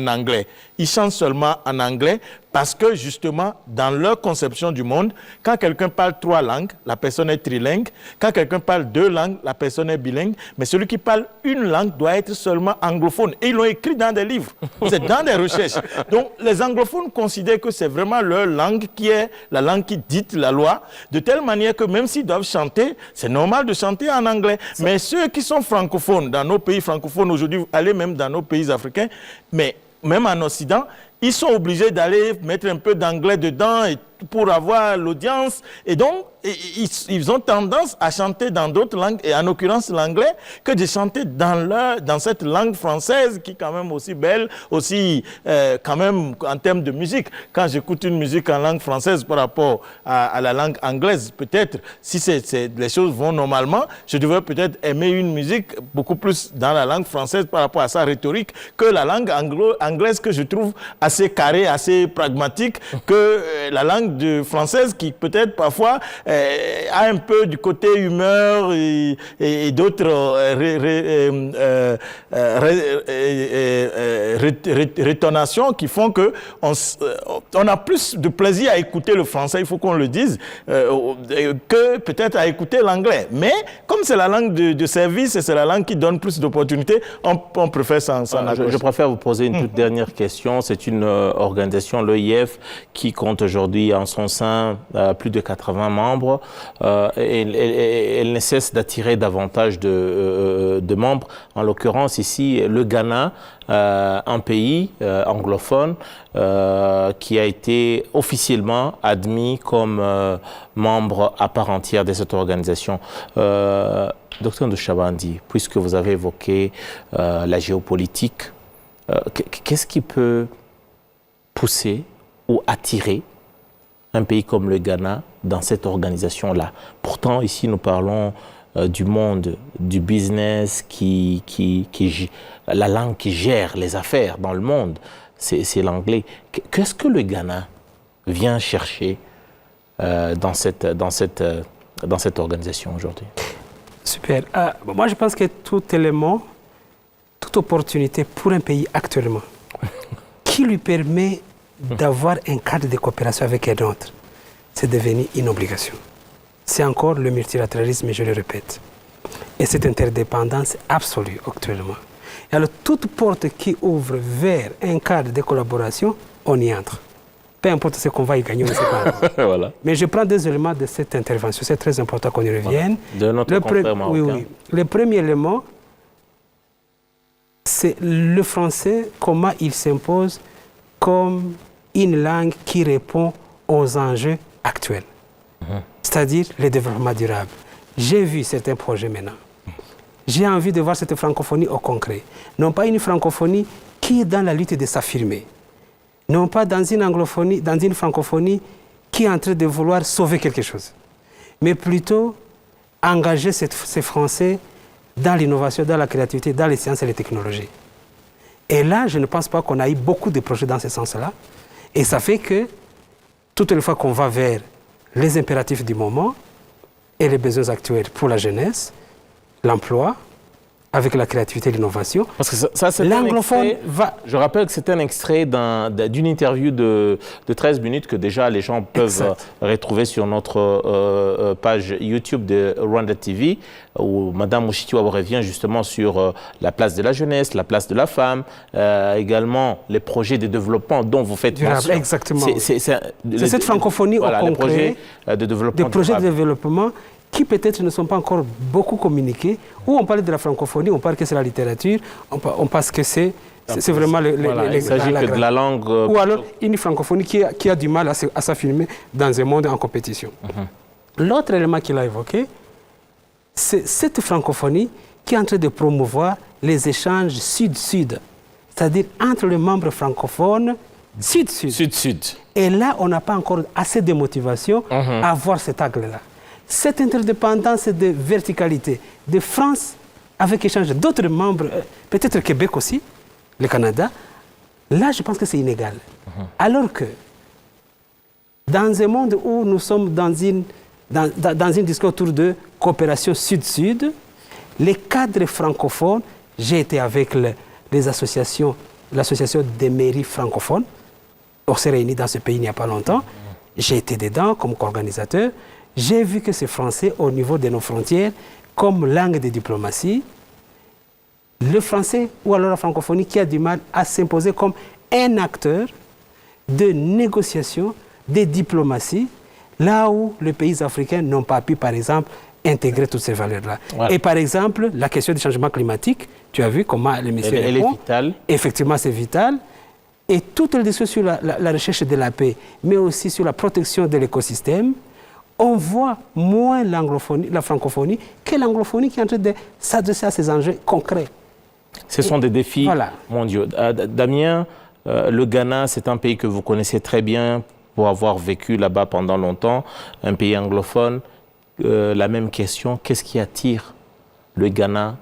anglais, ils chantent seulement en anglais parce que justement, dans leur conception du monde, quand quelqu'un parle 3 langues, la personne est trilingue. Quand quelqu'un parle 2 langues, la personne est bilingue. Mais celui qui parle une langue doit être seulement anglophone. Et ils l'ont écrit dans des livres. C'est dans des recherches. Donc, les anglophones considèrent que c'est vraiment leur langue qui est la langue qui dicte la loi, de telle manière que même s'ils doivent chanter, c'est normal de chanter en anglais. Mais ceux qui sont francophones, dans nos pays francophones aujourd'hui, allez même dans nos pays africains, mais même en Occident, ils sont obligés d'aller mettre un peu d'anglais dedans pour avoir l'audience. Et donc, ils ont tendance à chanter dans d'autres langues, et en l'occurrence l'anglais, que de chanter dans cette langue française qui est quand même aussi belle, aussi quand même en termes de musique. Quand j'écoute une musique en langue française par rapport à la langue anglaise, peut-être, si les choses vont normalement, je devrais peut-être aimer une musique beaucoup plus dans la langue française par rapport à sa rhétorique que la langue anglaise que je trouve assez carrée, assez pragmatique, que la langue française qui peut-être parfois a un peu du côté humeur et d'autres rétonations qui font que on a plus de plaisir à écouter le français, il faut qu'on le dise, que peut-être à écouter l'anglais. Mais comme c'est la langue de service et c'est la langue qui donne plus d'opportunités, on préfère s'en accrocher. Je préfère vous poser une toute dernière question. C'est une organisation, l'EIF, qui compte aujourd'hui en son sein plus de 80 membres. Elle ne cesse d'attirer davantage de membres. En l'occurrence, ici, le Ghana, un pays anglophone qui a été officiellement admis comme membre à part entière de cette organisation. Docteur Ndouchabandi, puisque vous avez évoqué la géopolitique, qu'est-ce qui peut pousser ou attirer un pays comme le Ghana dans cette organisation-là? Pourtant, ici, nous parlons du monde, du business, la langue qui gère les affaires dans le monde, c'est l'anglais. Qu'est-ce que le Ghana vient chercher dans cette organisation aujourd'hui? Super. Moi, je pense que tout élément, toute opportunité pour un pays actuellement qui lui permet d'avoir un cadre de coopération avec un autre, c'est devenu une obligation. C'est encore le multilatéralisme, je le répète. Et cette interdépendance absolue actuellement. Et alors, toute porte qui ouvre vers un cadre de collaboration, on y entre. Peu importe ce qu'on va y gagner, on ne sait pas. Voilà. Mais je prends des éléments de cette intervention. C'est très important qu'on y revienne. Voilà. De notre confrère marocain. Oui. Le premier élément, c'est le français, comment il s'impose comme une langue qui répond aux enjeux actuels. C'est-à-dire le développement durable. J'ai vu certains projets maintenant. J'ai envie de voir cette francophonie au concret. Non pas une francophonie qui est dans la lutte de s'affirmer. Non pas dans une anglophonie, dans une francophonie qui est en train de vouloir sauver quelque chose. Mais plutôt engager ces Français dans l'innovation, dans la créativité, dans les sciences et les technologies. Et là, je ne pense pas qu'on a eu beaucoup de projets dans ce sens-là. Et ça fait que, toutes les fois qu'on va vers les impératifs du moment et les besoins actuels pour la jeunesse, l'emploi, avec la créativité et l'innovation. Parce que ça c'est l'anglophone va... Je rappelle que c'est un extrait d'une interview de 13 minutes que déjà les gens peuvent retrouver sur notre page YouTube de Rwanda TV, où Mme Mushitiwabo revient justement sur la place de la jeunesse, la place de la femme, également les projets de développement dont vous faites mention. Exactement. C'est cette francophonie au concret, des projets de développement qui peut-être ne sont pas encore beaucoup communiqués, où on parle de la francophonie, on parle que c'est la littérature, on pense que c'est vraiment il s'agit que de la langue... Ou alors une francophonie qui a du mal à s'affirmer dans un monde en compétition. L'autre élément qu'il a évoqué, c'est cette francophonie qui est en train de promouvoir les échanges sud-sud, c'est-à-dire entre les membres francophones sud-sud. Sud-sud. Et là, on n'a pas encore assez de motivation à voir cet angle-là. Cette interdépendance de verticalité de France avec échange d'autres membres, peut-être Québec aussi, le Canada, là je pense que c'est inégal. Alors que dans un monde où nous sommes dans une discussion autour de coopération sud-sud, les cadres francophones, j'ai été avec les associations, l'association des mairies francophones, on s'est réunis dans ce pays il n'y a pas longtemps, j'ai été dedans comme co-organisateur. J'ai vu que c'est français au niveau de nos frontières, comme langue de diplomatie, le français ou alors la francophonie qui a du mal à s'imposer comme un acteur de négociation, de diplomatie, là où les pays africains n'ont pas pu, par exemple, intégrer toutes ces valeurs-là. Voilà. Et par exemple, la question du changement climatique, tu as vu comment le monsieur répond. Elle est vitale. Effectivement, c'est vital. Et toute la discussion sur la recherche de la paix, mais aussi sur la protection de l'écosystème, on voit moins la francophonie que l'anglophonie qui est en train de s'adresser à ces enjeux concrets. Ce sont des défis mondiaux. Damien, le Ghana, c'est un pays que vous connaissez très bien pour avoir vécu là-bas pendant longtemps, un pays anglophone. La même question, qu'est-ce qui attire le Ghana,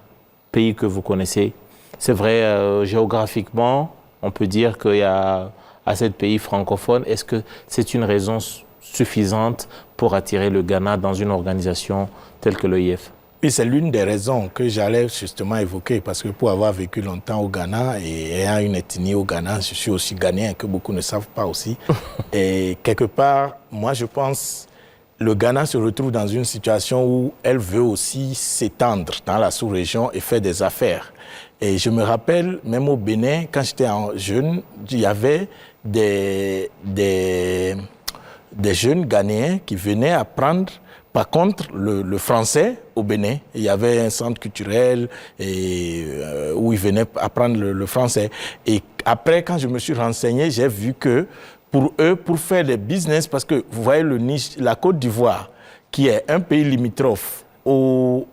pays que vous connaissez? C'est vrai, géographiquement, on peut dire qu'il y a assez de pays francophones. Est-ce que c'est une raison suffisante pour attirer le Ghana dans une organisation telle que l'OIF? Oui, c'est l'une des raisons que j'allais justement évoquer, parce que pour avoir vécu longtemps au Ghana et ayant une ethnie au Ghana, je suis aussi ghanéen, que beaucoup ne savent pas aussi. Et quelque part, moi je pense le Ghana se retrouve dans une situation où elle veut aussi s'étendre dans la sous-région et faire des affaires. Et je me rappelle, même au Bénin, quand j'étais jeune, il y avait des des jeunes Ghanéens qui venaient apprendre, par contre, le français au Bénin. Il y avait un centre culturel où ils venaient apprendre le français. Et après, quand je me suis renseigné, j'ai vu que pour eux, pour faire des business, parce que vous voyez la Côte d'Ivoire, qui est un pays limitrophe au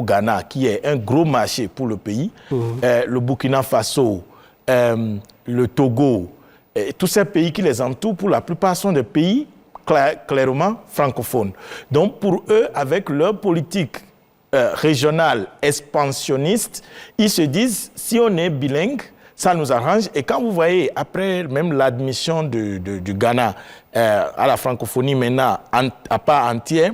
Ghana, qui est un gros marché pour le pays, le Burkina Faso, le Togo, tous ces pays qui les entourent, pour la plupart, sont des pays clairement francophones. Donc pour eux, avec leur politique régionale expansionniste, ils se disent, si on est bilingue, ça nous arrange. Et quand vous voyez, après même l'admission du Ghana à la francophonie maintenant, à part entière,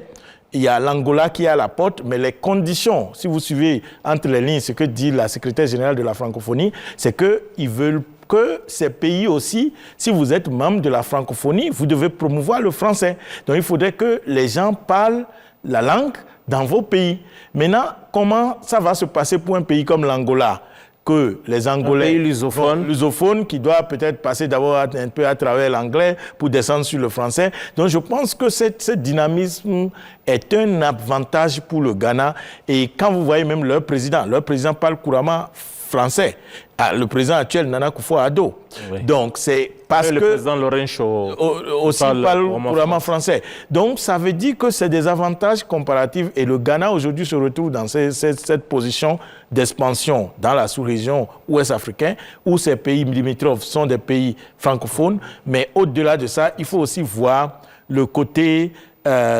il y a l'Angola qui est à la porte, mais les conditions, si vous suivez entre les lignes ce que dit la secrétaire générale de la francophonie, c'est qu'ils veulent que ces pays aussi, si vous êtes membre de la francophonie, vous devez promouvoir le français. Donc il faudrait que les gens parlent la langue dans vos pays. Maintenant, comment ça va se passer pour un pays comme l'Angola ? Que les Angolais lusophones qui doivent peut-être passer d'abord un peu à travers l'anglais pour descendre sur le français. Donc je pense que ce dynamisme est un avantage pour le Ghana. Et quand vous voyez même leur président parle couramment français. Le président actuel, Nana Akufo-Addo. Oui. Donc c'est parce que le président Lorencho aussi parle couramment français. Donc ça veut dire que c'est des avantages comparatifs et le Ghana aujourd'hui se retrouve dans cette position d'expansion dans la sous-région ouest africaine où ces pays limitrophes sont des pays francophones. Mais au-delà de ça, il faut aussi voir le côté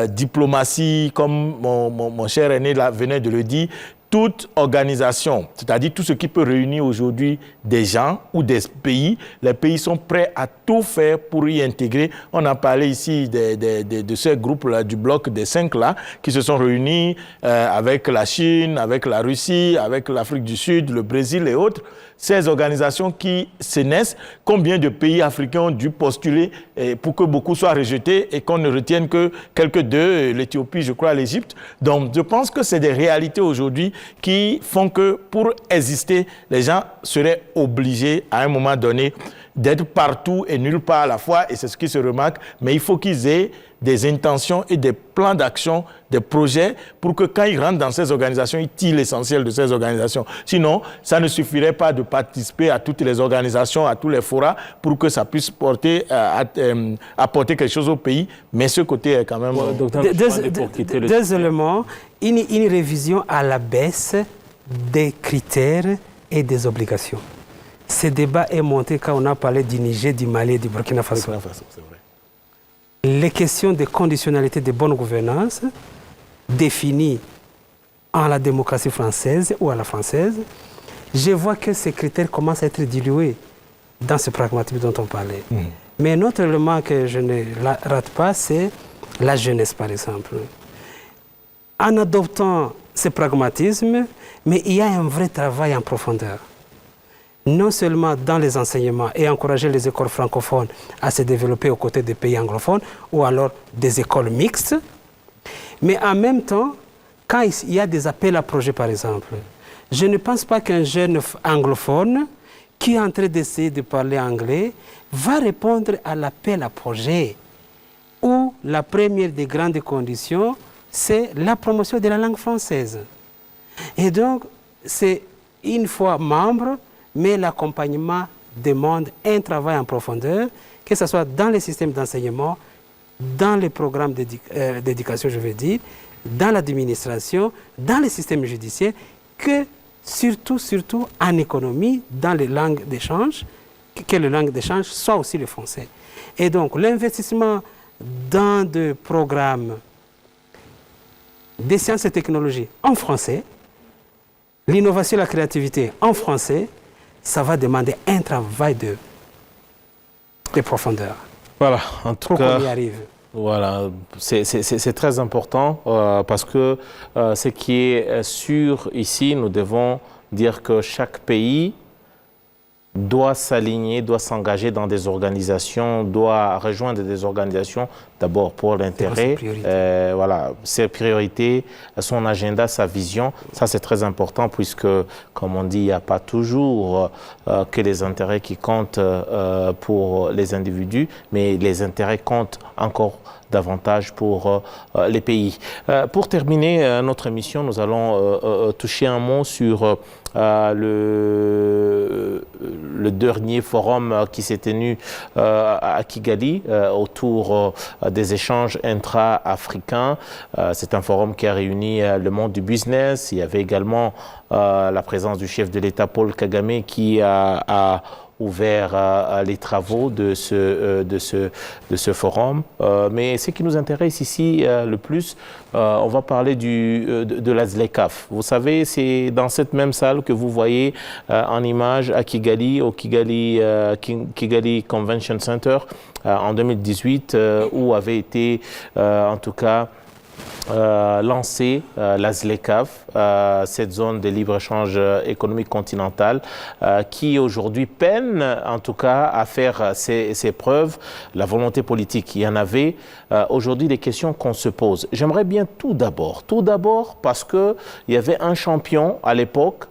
diplomatie, comme mon cher aîné venait de le dire. Toute organisation, c'est-à-dire tout ce qui peut réunir aujourd'hui des gens ou des pays, les pays sont prêts à tout faire pour y intégrer. On a parlé ici de ces groupes-là, du bloc des 5 là, qui se sont réunis avec la Chine, avec la Russie, avec l'Afrique du Sud, le Brésil et autres. Ces organisations qui se naissent, combien de pays africains ont dû postuler pour que beaucoup soient rejetés et qu'on ne retienne que quelques d'eux, l'Éthiopie, je crois, l'Égypte. Donc, je pense que c'est des réalités aujourd'hui qui font que pour exister, les gens seraient obligés à un moment donné d'être partout et nulle part à la fois, et c'est ce qui se remarque, mais il faut qu'ils aient des intentions et des plans d'action, des projets, pour que quand ils rentrent dans ces organisations, ils tirent l'essentiel de ces organisations. Sinon, ça ne suffirait pas de participer à toutes les organisations, à tous les forats, pour que ça puisse apporter quelque chose au pays, mais ce côté est quand même... Deux éléments, une révision à la baisse des critères et des obligations. Ce débat est monté quand on a parlé du Niger, du Mali et du Burkina Faso. C'est vrai. Les questions de conditionnalité de bonne gouvernance définies en la démocratie française ou à la française, je vois que ces critères commencent à être dilués dans ce pragmatisme dont on parlait. Mais un autre élément que je ne rate pas, c'est la jeunesse, par exemple. En adoptant ce pragmatisme, mais il y a un vrai travail en profondeur. Non seulement dans les enseignements et encourager les écoles francophones à se développer aux côtés des pays anglophones ou alors des écoles mixtes, mais en même temps, quand il y a des appels à projets, par exemple, je ne pense pas qu'un jeune anglophone qui est en train d'essayer de parler anglais va répondre à l'appel à projet où la première des grandes conditions, c'est la promotion de la langue française. Et donc, c'est une fois membre, mais l'accompagnement demande un travail en profondeur, que ce soit dans les systèmes d'enseignement, dans les programmes d'éducation, je veux dire, dans l'administration, dans les systèmes judiciaires, que surtout en économie, dans les langues d'échange, que les langues d'échange soient aussi le français. Et donc, l'investissement dans des programmes des sciences et technologies en français, l'innovation et la créativité en français, ça va demander un travail de profondeur. Voilà, en tout cas, on y arrive. Voilà, c'est très important parce que ce qui est sûr ici, nous devons dire que chaque pays doit s'aligner, doit s'engager dans des organisations, doit rejoindre des organisations d'abord pour l'intérêt, voilà, ses priorités, son agenda, sa vision. Ça, c'est très important puisque, comme on dit, il n'y a pas toujours que les intérêts qui comptent pour les individus, mais les intérêts comptent encore davantage pour les pays. Pour terminer notre émission, nous allons toucher un mot sur le dernier forum qui s'est tenu à Kigali autour des échanges intra-africains. C'est un forum qui a réuni le monde du business. Il y avait également la présence du chef de l'État Paul Kagame qui a ouvert les travaux de ce forum. Mais ce qui nous intéresse ici le plus, on va parler de la ZLECAf. Vous savez, c'est dans cette même salle que vous voyez en image à Kigali, au Kigali Convention Center en 2018, où avait été en tout cas lancé la ZLECAf, cette zone de libre-échange économique continentale qui aujourd'hui peine en tout cas à faire ses preuves. La volonté politique, il y en avait. Aujourd'hui, des questions qu'on se pose. J'aimerais bien tout d'abord parce qu'il y avait un champion à l'époque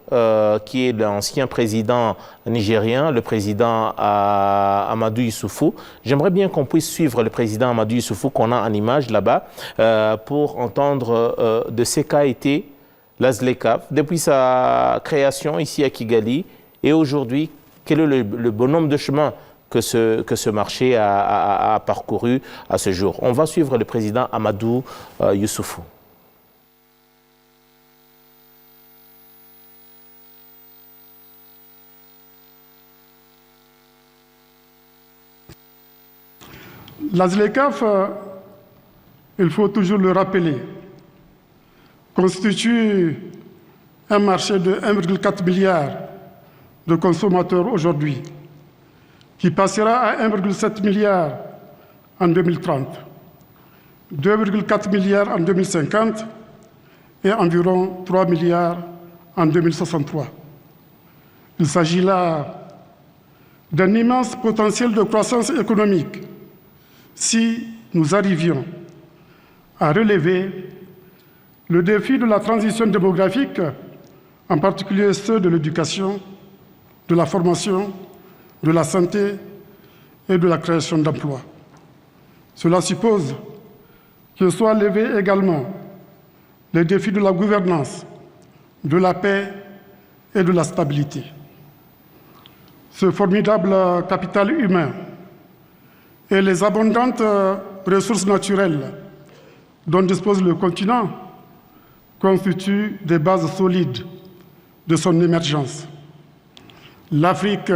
qui est l'ancien président nigérien, le président Amadou Issoufou. J'aimerais bien qu'on puisse suivre le président Amadou Issoufou qu'on a en image là-bas pour entendre de ce qu'a été la ZLECAf depuis sa création ici à Kigali et aujourd'hui, quel est le bonhomme de chemin que ce marché a parcouru à ce jour. On va suivre le président Amadou Issoufou. La ZLECAf, il faut toujours le rappeler, constitue un marché de 1,4 milliard de consommateurs aujourd'hui, qui passera à 1,7 milliard en 2030, 2,4 milliards en 2050 et environ 3 milliards en 2063. Il s'agit là d'un immense potentiel de croissance économique si nous arrivions à relever le défi de la transition démographique, en particulier ceux de l'éducation, de la formation, de la santé et de la création d'emplois. Cela suppose que soient levés également les défis de la gouvernance, de la paix et de la stabilité. Ce formidable capital humain et les abondantes ressources naturelles dont dispose le continent constituent des bases solides de son émergence. L'Afrique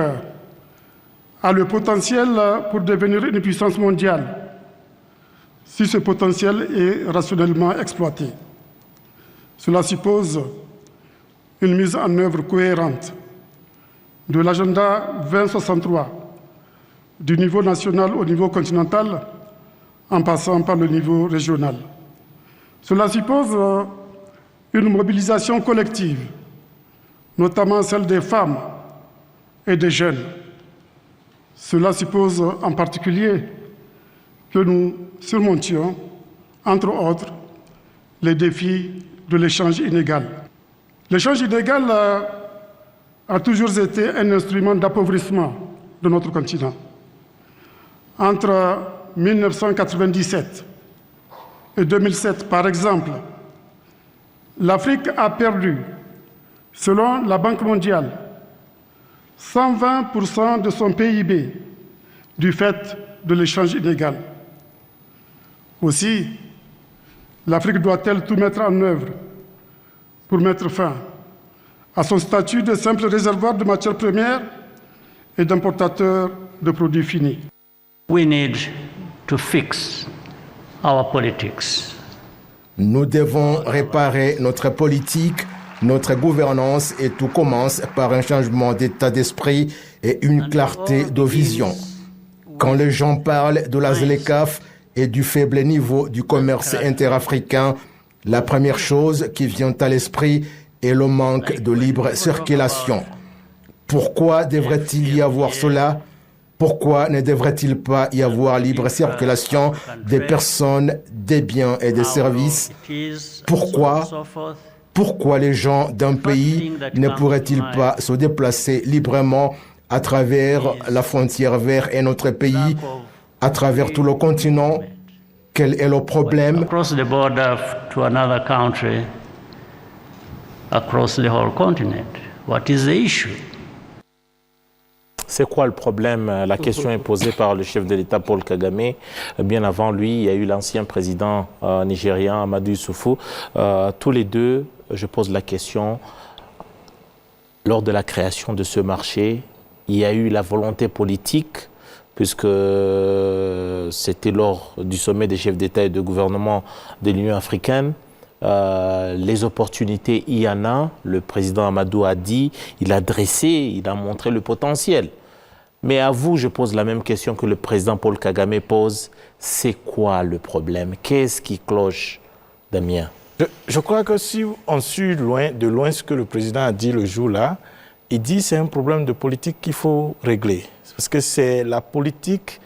a le potentiel pour devenir une puissance mondiale si ce potentiel est rationnellement exploité. Cela suppose une mise en œuvre cohérente de l'agenda 2063 du niveau national au niveau continental en passant par le niveau régional. Cela suppose une mobilisation collective, notamment celle des femmes et des jeunes. Cela suppose en particulier que nous surmontions, entre autres, les défis de l'échange inégal. L'échange inégal a toujours été un instrument d'appauvrissement de notre continent. Entre 1997 et 2007, par exemple, l'Afrique a perdu, selon la Banque mondiale, 120% de son PIB du fait de l'échange inégal. Aussi, l'Afrique doit-elle tout mettre en œuvre pour mettre fin à son statut de simple réservoir de matières premières et d'importateur de produits finis. We need to fix our politics. Nous devons réparer notre politique, notre gouvernance, et tout commence par un changement d'état d'esprit et une clarté de vision. Quand les gens parlent de la ZLECAf et du faible niveau du commerce interafricain, la première chose qui vient à l'esprit est le manque de libre circulation. Pourquoi devrait-il y avoir cela? Pourquoi ne devrait-il pas y avoir libre circulation des personnes, des biens et des services? Pourquoi les gens d'un pays ne pourraient-ils pas se déplacer librement à travers la frontière vers un autre pays, à travers tout le continent? Quel est le problème? Across the border to another country, across the whole continent. What is the issue? C'est quoi le problème? La question est posée par le chef de l'État Paul Kagame. Bien avant lui, il y a eu l'ancien président nigérian Amadou Issoufou. Tous les deux, je pose la question, lors de la création de ce marché, il y a eu la volonté politique, puisque c'était lors du sommet des chefs d'État et de gouvernement de l'Union africaine. Les opportunités, il y en a. Le président Amadou a dit, il a dressé, il a montré le potentiel. Mais à vous, je pose la même question que le président Paul Kagame pose. C'est quoi le problème? Qu'est-ce qui cloche, Damien? Je crois que si on suit de loin ce que le président a dit le jour-là, il dit que c'est un problème de politique qu'il faut régler. Parce que c'est la politique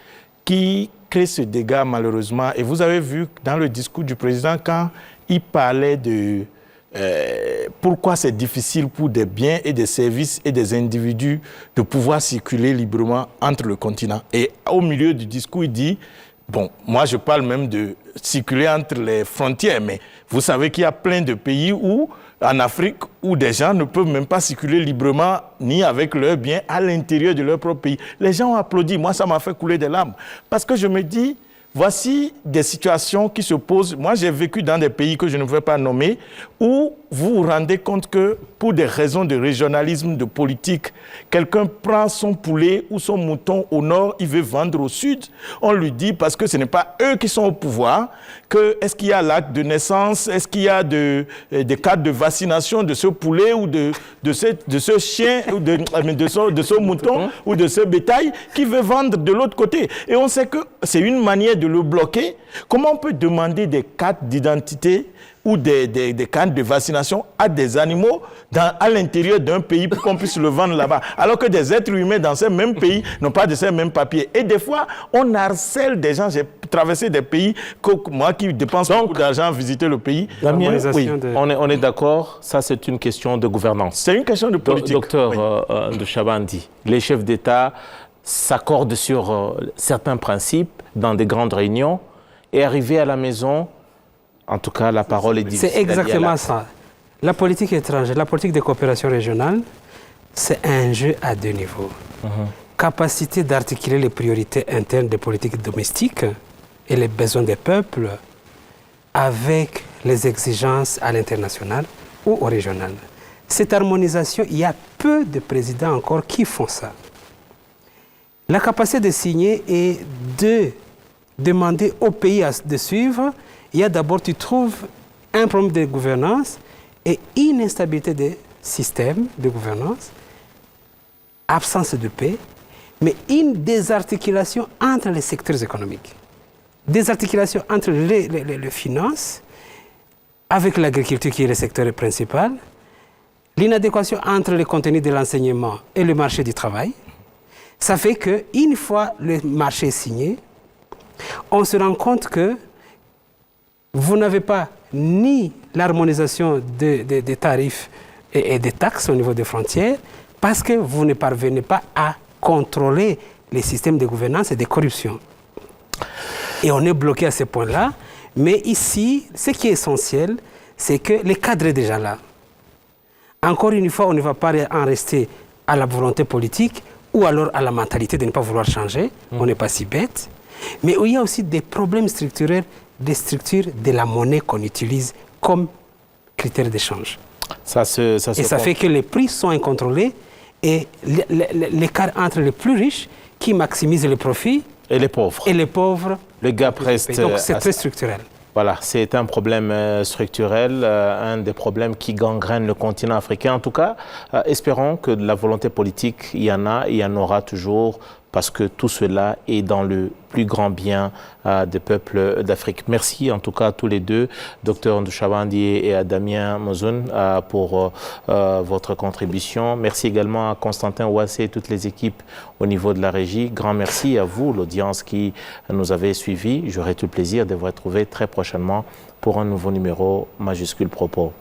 qui crée ce dégât malheureusement. Et vous avez vu dans le discours du président, quand il parlait de pourquoi c'est difficile pour des biens et des services et des individus de pouvoir circuler librement entre le continent. Et au milieu du discours, il dit, bon, moi je parle même de circuler entre les frontières, mais vous savez qu'il y a plein de pays où, en Afrique, où des gens ne peuvent même pas circuler librement ni avec leurs biens à l'intérieur de leur propre pays. Les gens ont applaudi, moi ça m'a fait couler des larmes. Parce que je me dis, voici des situations qui se posent. Moi, j'ai vécu dans des pays que je ne vais pas nommer, où vous vous rendez compte que, pour des raisons de régionalisme, de politique, quelqu'un prend son poulet ou son mouton au nord, il veut vendre au sud. On lui dit, parce que ce n'est pas eux qui sont au pouvoir, que est-ce qu'il y a l'acte de naissance, est-ce qu'il y a des cartes de vaccination de ce poulet ou de ce chien, ou de ce mouton ou de ce bétail qui veut vendre de l'autre côté. Et on sait que c'est une manière de le bloquer. Comment on peut demander des cartes d'identité ou des cartes de vaccination à des animaux à l'intérieur d'un pays pour qu'on puisse le vendre là-bas, alors que des êtres humains dans ces mêmes pays n'ont pas de ces mêmes papiers. Et des fois, on harcèle des gens. J'ai traversé des pays que moi qui dépense beaucoup d'argent à visiter le pays. Oui, on est d'accord, ça c'est une question de gouvernance. C'est une question de politique. Docteur de Chabandi, les chefs d'État s'accordent sur certains principes dans des grandes réunions et arriver à la maison, en tout cas, la parole est difficile. C'est exactement ça. La politique étrangère, la politique de coopération régionale, c'est un jeu à deux niveaux. Capacité d'articuler les priorités internes des politiques domestiques et les besoins des peuples avec les exigences à l'international ou au régional. Cette harmonisation, il y a peu de présidents encore qui font ça. La capacité de signer et de demander au pays de suivre, il y a d'abord, tu trouves un problème de gouvernance et une instabilité des systèmes de gouvernance, absence de paix, mais une désarticulation entre les secteurs économiques. Désarticulation entre les finances, avec l'agriculture qui est le secteur principal, l'inadéquation entre le contenu de l'enseignement et le marché du travail. Ça fait qu'une fois le marché signé, on se rend compte que vous n'avez pas ni l'harmonisation des tarifs et des taxes au niveau des frontières parce que vous ne parvenez pas à contrôler les systèmes de gouvernance et de corruption. Et on est bloqué à ce point-là. Mais ici, ce qui est essentiel, c'est que le cadre est déjà là. Encore une fois, on ne va pas en rester à la volonté politique ou alors à la mentalité de ne pas vouloir changer. On n'est pas si bête. Mais il y a aussi des problèmes structurels des structures de la monnaie qu'on utilise comme critère d'échange. Ça fait que les prix sont incontrôlés et l'écart entre les plus riches qui maximisent les profits et les pauvres. Le gap reste. Donc c'est très structurel. Voilà, c'est un problème structurel, un des problèmes qui gangrène le continent africain. En tout cas, espérons que de la volonté politique, il y en a, il y en aura toujours parce que tout cela est dans le plus grand bien des peuples d'Afrique. Merci en tout cas à tous les deux, Dr Ndouchabandi et à Damien Mozoun, pour votre contribution. Merci également à Constantin Ouassé et toutes les équipes au niveau de la régie. Grand merci à vous, l'audience qui nous avait suivis. J'aurai tout le plaisir de vous retrouver très prochainement pour un nouveau numéro Majuscule Propos.